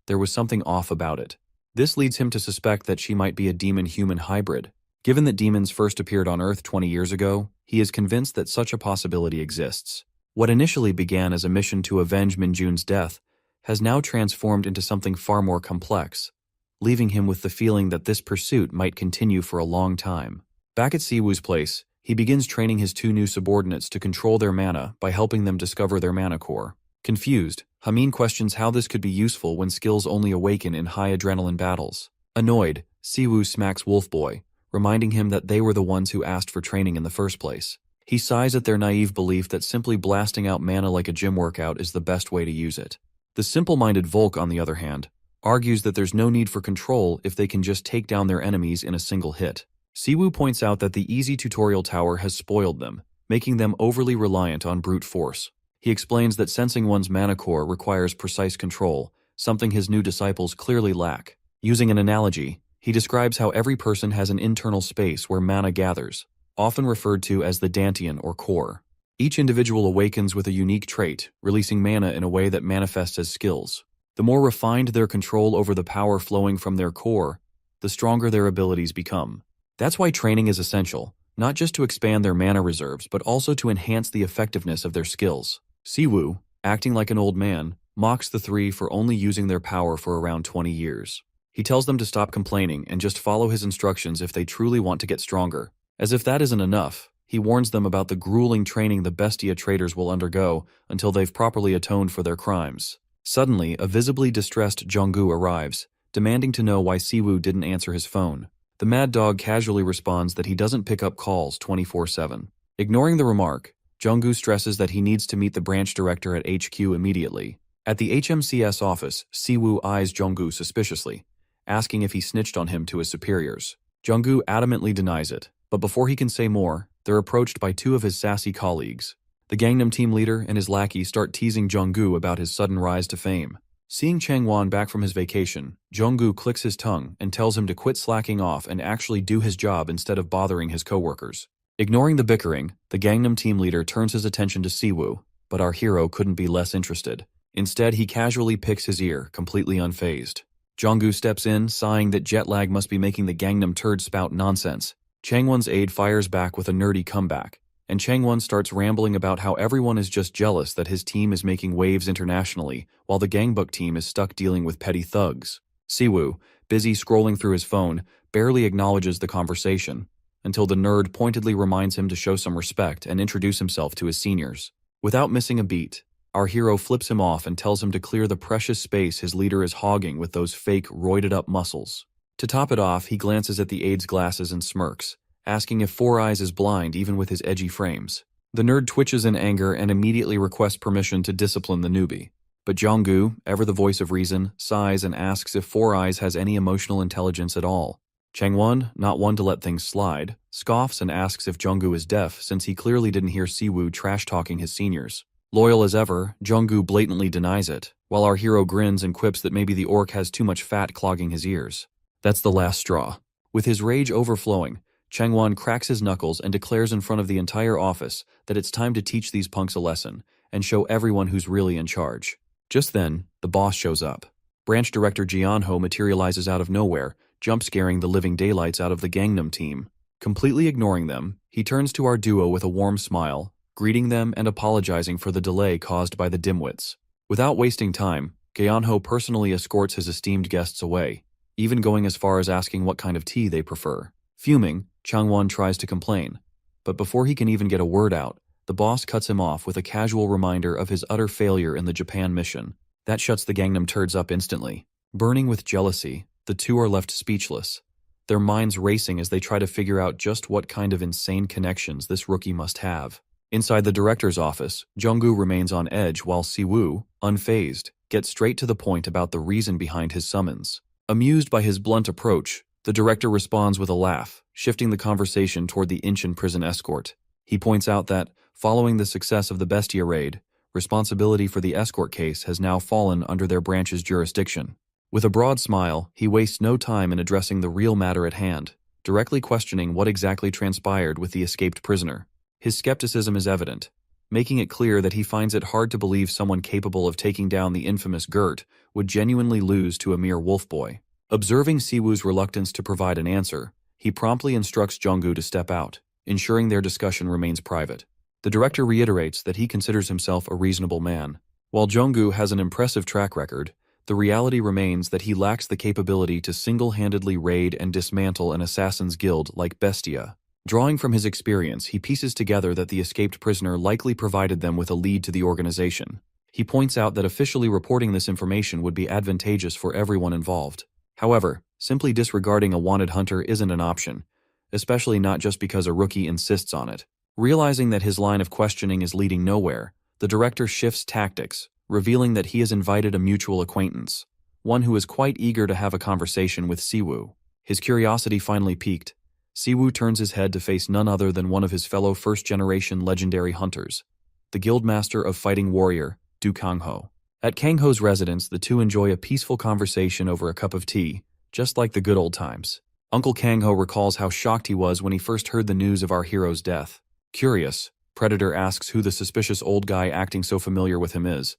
there was something off about it. This leads him to suspect that she might be a demon-human hybrid. Given that demons first appeared on Earth 20 years ago, he is convinced that such a possibility exists. What initially began as a mission to avenge Minjun's death has now transformed into something far more complex, leaving him with the feeling that this pursuit might continue for a long time. Back at Siwoo's place, he begins training his 2 new subordinates to control their mana by helping them discover their mana core. Confused, Hamin questions how this could be useful when skills only awaken in high adrenaline battles. Annoyed, Siwoo smacks Wolfboy, reminding him that they were the ones who asked for training in the first place. He sighs at their naive belief that simply blasting out mana like a gym workout is the best way to use it. The simple-minded Volk, on the other hand, argues that there's no need for control if they can just take down their enemies in a single hit. Siwoo points out that the easy tutorial tower has spoiled them, making them overly reliant on brute force. He explains that sensing one's mana core requires precise control, something his new disciples clearly lack. Using an analogy, he describes how every person has an internal space where mana gathers, often referred to as the dantian or core. Each individual awakens with a unique trait, releasing mana in a way that manifests as skills. The more refined their control over the power flowing from their core, the stronger their abilities become. That's why training is essential, not just to expand their mana reserves, but also to enhance the effectiveness of their skills. Siwoo, acting like an old man, mocks the 3 for only using their power for around 20 years. He tells them to stop complaining and just follow his instructions if they truly want to get stronger. As if that isn't enough, he warns them about the grueling training the Bestia traders will undergo until they've properly atoned for their crimes. Suddenly, a visibly distressed Jonggu arrives, demanding to know why Siwoo didn't answer his phone. The Mad Dog casually responds that he doesn't pick up calls 24/7. Ignoring the remark, Jonggu stresses that he needs to meet the branch director at HQ immediately. At the HMCS office, Siwoo eyes Jonggu suspiciously, asking if he snitched on him to his superiors. Jonggu adamantly denies it, but before he can say more, they're approached by 2 of his sassy colleagues. The Gangnam team leader and his lackey start teasing Jonggu about his sudden rise to fame. Seeing Changwon back from his vacation, Jonggu clicks his tongue and tells him to quit slacking off and actually do his job instead of bothering his coworkers. Ignoring the bickering, the Gangnam team leader turns his attention to Siwoo, but our hero couldn't be less interested. Instead, he casually picks his ear, completely unfazed. Jonggu steps in, sighing that jet lag must be making the Gangnam turd spout nonsense. Changwon's aide fires back with a nerdy comeback, and Changwon starts rambling about how everyone is just jealous that his team is making waves internationally, while the Gangbuk team is stuck dealing with petty thugs. Siwoo, busy scrolling through his phone, barely acknowledges the conversation, until the nerd pointedly reminds him to show some respect and introduce himself to his seniors. Without missing a beat, our hero flips him off and tells him to clear the precious space his leader is hogging with those fake, roided-up muscles. To top it off, he glances at the aide's glasses and smirks, asking if Four Eyes is blind even with his edgy frames. The nerd twitches in anger and immediately requests permission to discipline the newbie. But Jonggu, ever the voice of reason, sighs and asks if Four Eyes has any emotional intelligence at all. Changwon, not one to let things slide, scoffs and asks if Jonggu is deaf since he clearly didn't hear Siwoo trash-talking his seniors. Loyal as ever, Jonggu blatantly denies it, while our hero grins and quips that maybe the orc has too much fat clogging his ears. That's the last straw. With his rage overflowing, Changwon cracks his knuckles and declares in front of the entire office that it's time to teach these punks a lesson and show everyone who's really in charge. Just then, the boss shows up. Branch Director Jianho materializes out of nowhere, jump-scaring the living daylights out of the Gangnam team. Completely ignoring them, he turns to our duo with a warm smile, greeting them and apologizing for the delay caused by the dimwits. Without wasting time, Jianho personally escorts his esteemed guests away, even going as far as asking what kind of tea they prefer. Fuming, Changwon tries to complain, but before he can even get a word out, the boss cuts him off with a casual reminder of his utter failure in the Japan mission. That shuts the Gangnam turds up instantly. Burning with jealousy, the 2 are left speechless, their minds racing as they try to figure out just what kind of insane connections this rookie must have. Inside the director's office, Junggu remains on edge while Siwoo, unfazed, gets straight to the point about the reason behind his summons. Amused by his blunt approach, the director responds with a laugh, shifting the conversation toward the Incheon prison escort. He points out that, following the success of the Bestia raid, responsibility for the escort case has now fallen under their branch's jurisdiction. With a broad smile, he wastes no time in addressing the real matter at hand, directly questioning what exactly transpired with the escaped prisoner. His skepticism is evident, making it clear that he finds it hard to believe someone capable of taking down the infamous Gert would genuinely lose to a mere wolf boy. Observing Siwoo's reluctance to provide an answer, he promptly instructs Junggu to step out, ensuring their discussion remains private. The director reiterates that he considers himself a reasonable man. While Junggu has an impressive track record, the reality remains that he lacks the capability to single-handedly raid and dismantle an assassin's guild like Bestia. Drawing from his experience, he pieces together that the escaped prisoner likely provided them with a lead to the organization. He points out that officially reporting this information would be advantageous for everyone involved. However, simply disregarding a wanted hunter isn't an option, especially not just because a rookie insists on it. Realizing that his line of questioning is leading nowhere, the director shifts tactics, revealing that he has invited a mutual acquaintance, one who is quite eager to have a conversation with Siwoo. His curiosity finally piqued. Siwoo turns his head to face none other than one of his fellow first-generation legendary hunters, the guildmaster of fighting warrior, Du Kangho. At Kangho's residence, the two enjoy a peaceful conversation over a cup of tea, just like the good old times. Uncle Kangho recalls how shocked he was when he first heard the news of our hero's death. Curious, Predator asks who the suspicious old guy acting so familiar with him is.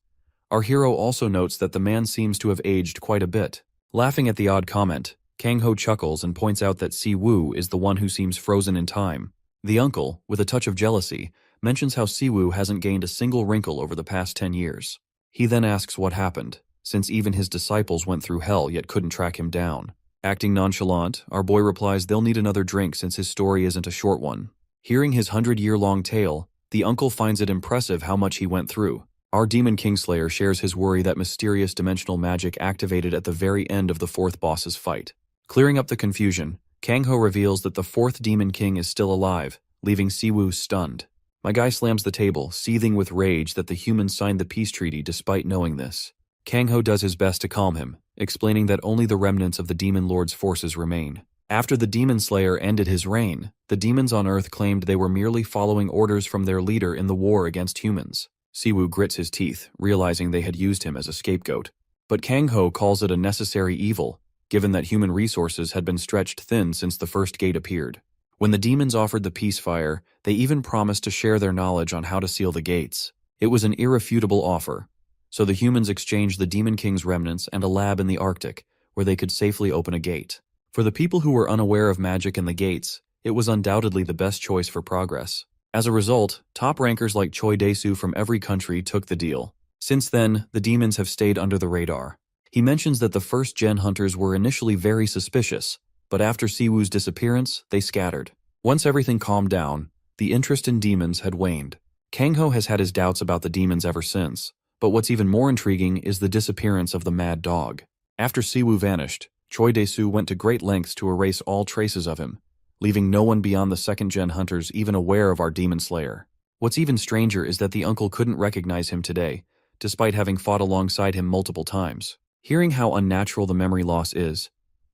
Our hero also notes that the man seems to have aged quite a bit. Laughing at the odd comment, Kangho chuckles and points out that Siwoo is the one who seems frozen in time. The uncle, with a touch of jealousy, mentions how Siwoo hasn't gained a single wrinkle over the past 10 years. He then asks what happened, since even his disciples went through hell yet couldn't track him down. Acting nonchalant, our boy replies they'll need another drink since his story isn't a short one. Hearing his 100-year-long tale, the uncle finds it impressive how much he went through. Our Demon Kingslayer shares his worry that mysterious dimensional magic activated at the very end of the fourth boss's fight. Clearing up the confusion, Kangho reveals that the fourth Demon King is still alive, leaving Siwoo stunned. My guy slams the table, seething with rage that the humans signed the peace treaty despite knowing this. Kangho does his best to calm him, explaining that only the remnants of the Demon Lord's forces remain. After the Demon Slayer ended his reign, the demons on Earth claimed they were merely following orders from their leader in the war against humans. Siwoo grits his teeth, realizing they had used him as a scapegoat. But Kangho calls it a necessary evil, given that human resources had been stretched thin since the first gate appeared. When the demons offered the peace fire, they even promised to share their knowledge on how to seal the gates. It was an irrefutable offer, so the humans exchanged the Demon King's remnants and a lab in the Arctic, where they could safely open a gate. For the people who were unaware of magic and the gates, it was undoubtedly the best choice for progress. As a result, top rankers like Choi Dae-soo from every country took the deal. Since then, the demons have stayed under the radar. He mentions that the first-gen hunters were initially very suspicious, but after Siwoo's disappearance, they scattered. Once everything calmed down, the interest in demons had waned. Kangho has had his doubts about the demons ever since, but what's even more intriguing is the disappearance of the mad dog. After Siwoo vanished, Choi Dae-soo went to great lengths to erase all traces of him, leaving no one beyond the second-gen hunters even aware of our Demon Slayer. What's even stranger is that the uncle couldn't recognize him today, despite having fought alongside him multiple times. Hearing how unnatural the memory loss is,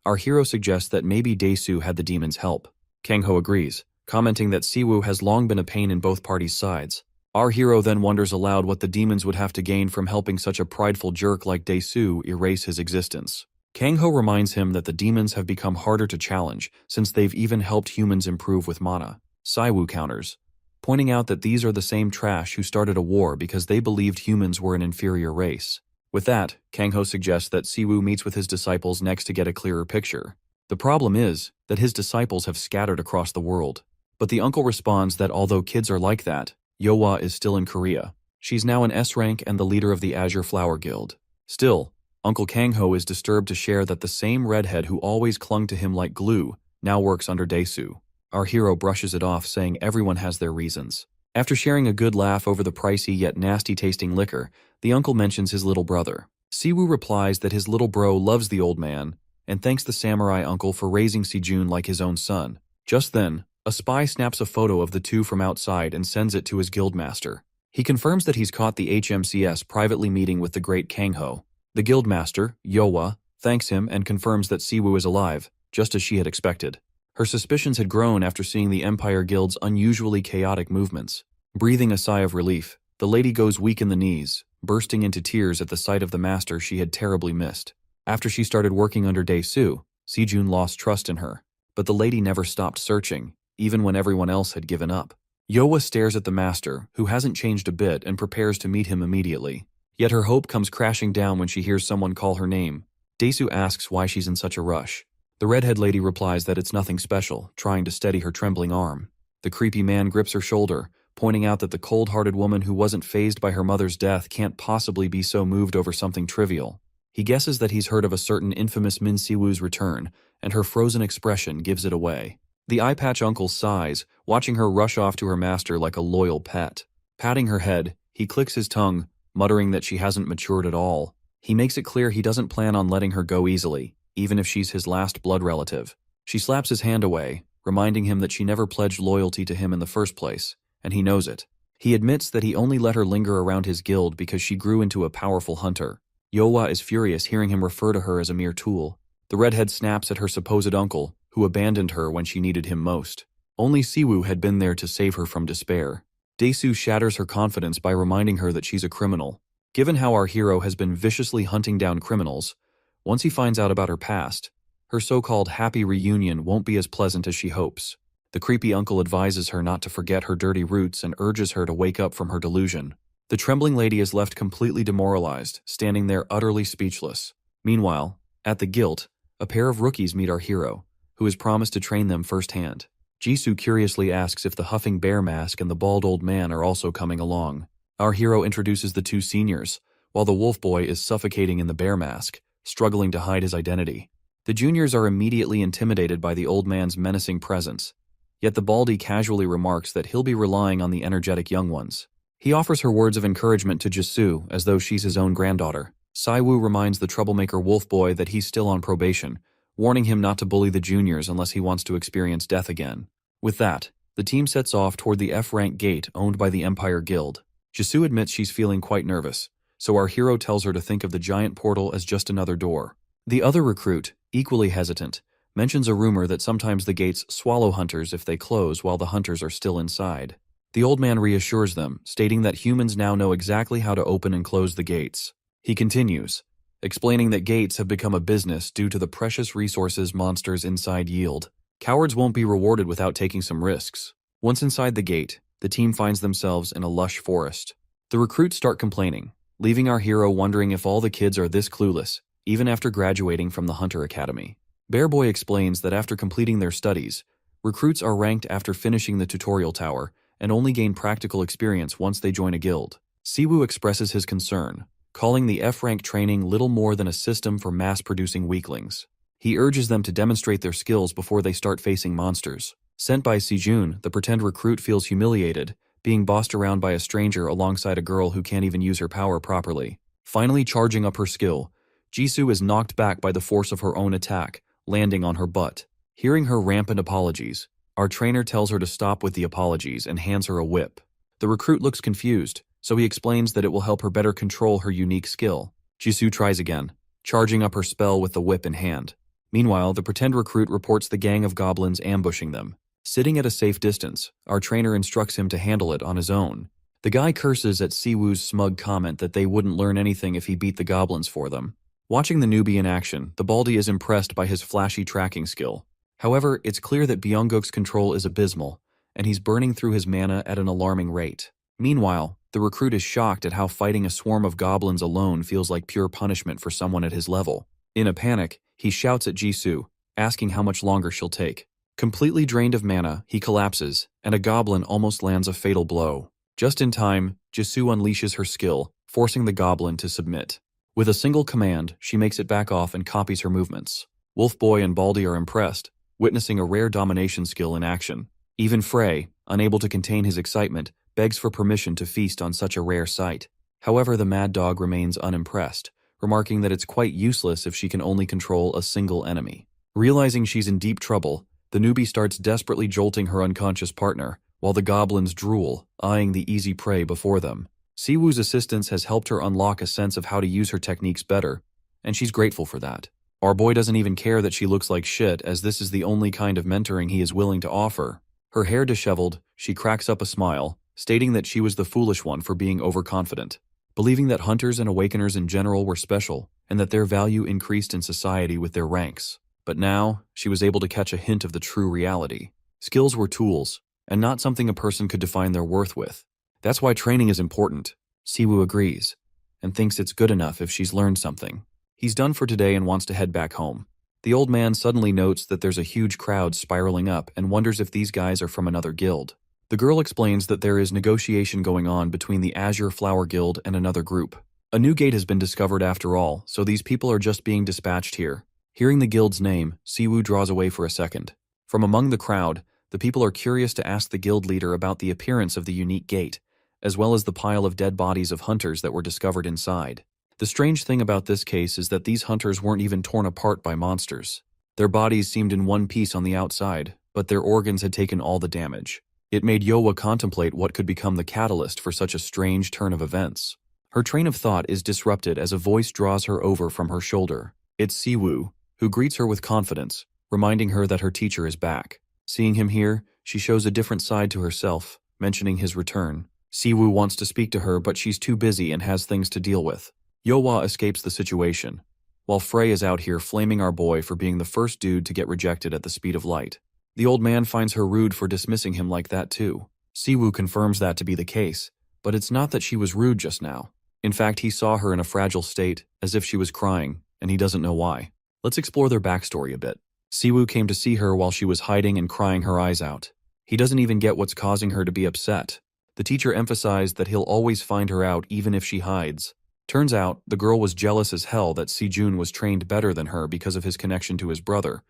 our hero suggests that maybe Dae-soo had the demon's help. Kangho agrees, commenting that Siwoo has long been a pain in both parties' sides. Our hero then wonders aloud what the demons would have to gain from helping such a prideful jerk like Dae-soo erase his existence. Kangho reminds him that the demons have become harder to challenge since they've even helped humans improve with mana. Siwoo counters, pointing out that these are the same trash who started a war because they believed humans were an inferior race. With that, Kangho suggests that Siwoo meets with his disciples next to get a clearer picture. The problem is that his disciples have scattered across the world. But the uncle responds that although kids are like that, Yohwa is still in Korea. She's now an S rank and the leader of the Azure Flower Guild. Still, Uncle Kangho is disturbed to share that the same redhead who always clung to him like glue now works under Dae-soo. Our hero brushes it off, saying everyone has their reasons. After sharing a good laugh over the pricey yet nasty-tasting liquor, the uncle mentions his little brother. Siwoo replies that his little bro loves the old man and thanks the samurai uncle for raising Sejun like his own son. Just then, a A spy snaps a photo of the two from outside and sends it to his guildmaster. He confirms that he's caught the HMCS privately meeting with the great Kangho. The guildmaster, Yowa, thanks him and confirms that Siwoo is alive, just as she had expected. Her suspicions had grown after seeing the Empire Guild's unusually chaotic movements. Breathing a sigh of relief, the lady goes weak in the knees, bursting into tears at the sight of the master she had terribly missed. After she started working under Dae-soo, Sejun lost trust in her. But the lady never stopped searching, even when everyone else had given up. Yowa stares at the master, who hasn't changed a bit, and prepares to meet him immediately. Yet her hope comes crashing down when she hears someone call her name. Dae-soo asks why she's in such a rush. The redhead lady replies that it's nothing special, trying to steady her trembling arm. The creepy man grips her shoulder, pointing out that the cold-hearted woman who wasn't fazed by her mother's death can't possibly be so moved over something trivial. He guesses that he's heard of a certain infamous Min Siwoo's return, and her frozen expression gives it away. The eye-patch uncle sighs, watching her rush off to her master like a loyal pet. Patting her head, he clicks his tongue, muttering that she hasn't matured at all. He makes it clear he doesn't plan on letting her go easily, even if she's his last blood relative. She slaps his hand away, reminding him that she never pledged loyalty to him in the first place, and he knows it. He admits that he only let her linger around his guild because she grew into a powerful hunter. Yowa is furious hearing him refer to her as a mere tool. The redhead snaps at her supposed uncle, who abandoned her when she needed him most. Only Siwoo had been there to save her from despair. Dae-soo shatters her confidence by reminding her that she's a criminal. Given how our hero has been viciously hunting down criminals, once he finds out about her past, her so-called happy reunion won't be as pleasant as she hopes. The creepy uncle advises her not to forget her dirty roots and urges her to wake up from her delusion. The trembling lady is left completely demoralized, standing there utterly speechless. Meanwhile, at the guild, a pair of rookies meet our hero, who has promised to train them firsthand. Jisoo curiously asks if the huffing bear mask and the bald old man are also coming along. Our hero introduces the two seniors, while the wolf boy is suffocating in the bear mask, struggling to hide his identity. The juniors are immediately intimidated by the old man's menacing presence, yet the baldy casually remarks that he'll be relying on the energetic young ones. He offers her words of encouragement to Jisoo as though she's his own granddaughter. Siwoo reminds the troublemaker wolf boy that he's still on probation, warning him not to bully the juniors unless he wants to experience death again. With that, the team sets off toward the F-rank gate owned by the Empire Guild. Jisoo admits she's feeling quite nervous, so our hero tells her to think of the giant portal as just another door. The other recruit, equally hesitant, mentions a rumor that sometimes the gates swallow hunters if they close while the hunters are still inside. The old man reassures them, stating that humans now know exactly how to open and close the gates. He continues, explaining that gates have become a business due to the precious resources monsters inside yield. Cowards won't be rewarded without taking some risks. Once inside the gate, the team finds themselves in a lush forest. The recruits start complaining, leaving our hero wondering if all the kids are this clueless, even after graduating from the Hunter Academy. Bear Boy explains that after completing their studies, recruits are ranked after finishing the tutorial tower and only gain practical experience once they join a guild. Siwoo expresses his concern, calling the F-rank training little more than a system for mass-producing weaklings. He urges them to demonstrate their skills before they start facing monsters. Sent by Sejun, the pretend recruit feels humiliated, being bossed around by a stranger alongside a girl who can't even use her power properly. Finally charging up her skill, Jisoo is knocked back by the force of her own attack, landing on her butt. Hearing her rampant apologies, our trainer tells her to stop with the apologies and hands her a whip. The recruit looks confused, so he explains that it will help her better control her unique skill. Jisoo tries again, charging up her spell with the whip in hand. Meanwhile, the pretend recruit reports the gang of goblins ambushing them. Sitting at a safe distance, our trainer instructs him to handle it on his own. The guy curses at Siwoo's smug comment that they wouldn't learn anything if he beat the goblins for them. Watching the newbie in action, the baldy is impressed by his flashy tracking skill. However, it's clear that Byung-guk's control is abysmal, and he's burning through his mana at an alarming rate. Meanwhile, the recruit is shocked at how fighting a swarm of goblins alone feels like pure punishment for someone at his level. In a panic, he shouts at Jisoo, asking how much longer she'll take. Completely drained of mana, he collapses, and a goblin almost lands a fatal blow. Just in time, Jisoo unleashes her skill, forcing the goblin to submit. With a single command, she makes it back off and copies her movements. Wolf Boy and Baldy are impressed, witnessing a rare domination skill in action. Even Frey, unable to contain his excitement, begs for permission to feast on such a rare sight. However, the mad dog remains unimpressed, remarking that it's quite useless if she can only control a single enemy. Realizing she's in deep trouble, The newbie starts desperately jolting her unconscious partner, while the goblins drool, eyeing the easy prey before them. Siwoo's assistance has helped her unlock a sense of how to use her techniques better, and she's grateful for that. Our boy doesn't even care that she looks like shit, as this is the only kind of mentoring he is willing to offer. Her hair disheveled, she cracks up a smile, stating that she was the foolish one for being overconfident, believing that hunters and awakeners in general were special, and that their value increased in society with their ranks. But now, she was able to catch a hint of the true reality. Skills were tools, and not something a person could define their worth with. That's why training is important. Siwoo agrees, and thinks it's good enough if she's learned something. He's done for today and wants to head back home. The old man suddenly notes that there's a huge crowd spiraling up and wonders if these guys are from another guild. The girl explains that there is negotiation going on between the Azure Flower Guild and another group. A new gate has been discovered after all, so these people are just being dispatched here. Hearing the guild's name, Siwoo draws away for a second. From among the crowd, the people are curious to ask the guild leader about the appearance of the unique gate, as well as the pile of dead bodies of hunters that were discovered inside. The strange thing about this case is that these hunters weren't even torn apart by monsters. Their bodies seemed in one piece on the outside, but their organs had taken all the damage. It made Yowa contemplate what could become the catalyst for such a strange turn of events. Her train of thought is disrupted as a voice draws her over from her shoulder. It's Siwoo, who greets her with confidence, reminding her that her teacher is back. Seeing him here, she shows a different side to herself, mentioning his return. Siwoo wants to speak to her, but she's too busy and has things to deal with. Yowa escapes the situation, while Frey is out here flaming our boy for being the first dude to get rejected at the speed of light. The old man finds her rude for dismissing him like that too. Siwoo confirms that to be the case, but it's not that she was rude just now. In fact, he saw her in a fragile state, as if she was crying, and he doesn't know why. Let's explore their backstory a bit. Siwoo came to see her while she was hiding and crying her eyes out. He doesn't even get what's causing her to be upset. The teacher emphasized that he'll always find her out even if she hides. Turns out, the girl was jealous as hell that Sejun was trained better than her because of his connection to his brother,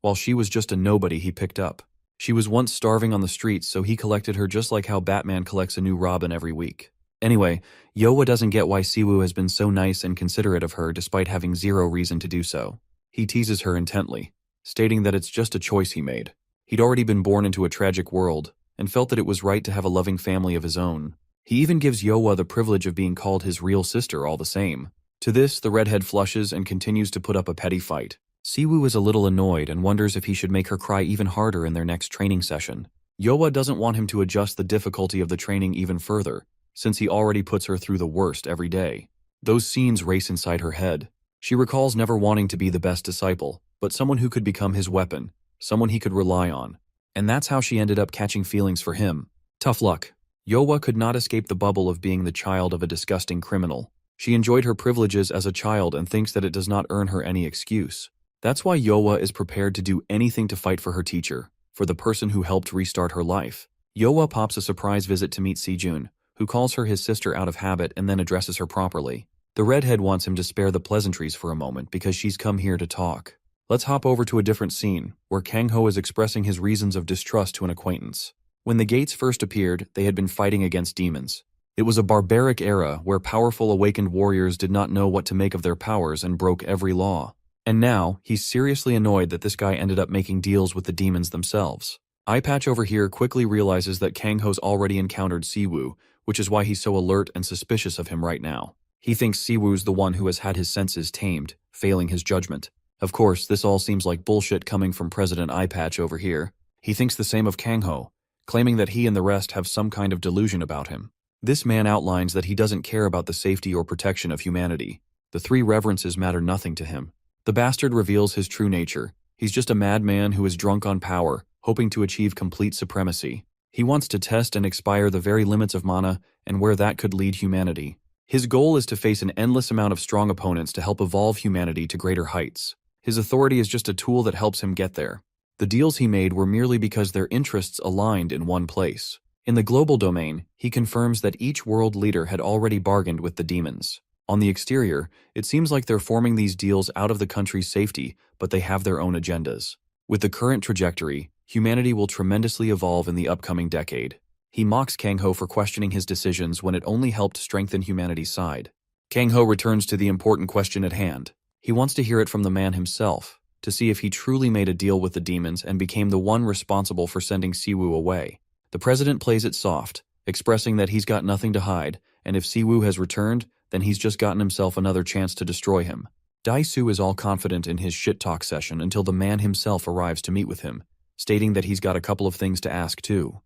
while she was just a nobody he picked up. She was once starving on the streets, so he collected her just like how Batman collects a new Robin every week. Anyway, Yowa doesn't get why Siwoo has been so nice and considerate of her despite having zero reason to do so. He teases her intently, stating that it's just a choice he made. He'd already been born into a tragic world, and felt that it was right to have a loving family of his own. He even gives Yowa the privilege of being called his real sister all the same. To this, the redhead flushes and continues to put up a petty fight. Siwoo is a little annoyed and wonders if he should make her cry even harder in their next training session. Yowa doesn't want him to adjust the difficulty of the training even further, since he already puts her through the worst every day. Those scenes race inside her head. She recalls never wanting to be the best disciple, but someone who could become his weapon, someone he could rely on. And that's how she ended up catching feelings for him. Tough luck. Yowa could not escape the bubble of being the child of a disgusting criminal. She enjoyed her privileges as a child and thinks that it does not earn her any excuse. That's why Yowa is prepared to do anything to fight for her teacher, for the person who helped restart her life. Yowa pops a surprise visit to meet Sejun, who calls her his sister out of habit and then addresses her properly. The redhead wants him to spare the pleasantries for a moment because she's come here to talk. Let's hop over to a different scene, where Kang-ho is expressing his reasons of distrust to an acquaintance. When the gates first appeared, they had been fighting against demons. It was a barbaric era where powerful awakened warriors did not know what to make of their powers and broke every law. And now, he's seriously annoyed that this guy ended up making deals with the demons themselves. Eyepatch over here quickly realizes that Kang-ho's already encountered Siwoo, which is why he's so alert and suspicious of him right now. He thinks Siwoo's the one who has had his senses tamed, failing his judgment. Of course, this all seems like bullshit coming from President Eyepatch over here. He thinks the same of Kang-ho, claiming that he and the rest have some kind of delusion about him. This man outlines that he doesn't care about the safety or protection of humanity. The three reverences matter nothing to him. The bastard reveals his true nature. He's just a madman who is drunk on power, hoping to achieve complete supremacy. He wants to test and expire the very limits of mana and where that could lead humanity. His goal is to face an endless amount of strong opponents to help evolve humanity to greater heights. His authority is just a tool that helps him get there. The deals he made were merely because their interests aligned in one place. In the global domain, he confirms that each world leader had already bargained with the demons. On the exterior, it seems like they're forming these deals out of the country's safety, but they have their own agendas. With the current trajectory, humanity will tremendously evolve in the upcoming decade. He mocks Kang-ho for questioning his decisions when it only helped strengthen humanity's side. Kang-ho returns to the important question at hand. He wants to hear it from the man himself. to see if he truly made a deal with the demons and became the one responsible for sending Siwoo away. The president plays it soft, expressing that he's got nothing to hide, and if Siwoo has returned, then he's just gotten himself another chance to destroy him. Dai-Su is all confident in his shit-talk session until the man himself arrives to meet with him, stating that he's got a couple of things to ask too.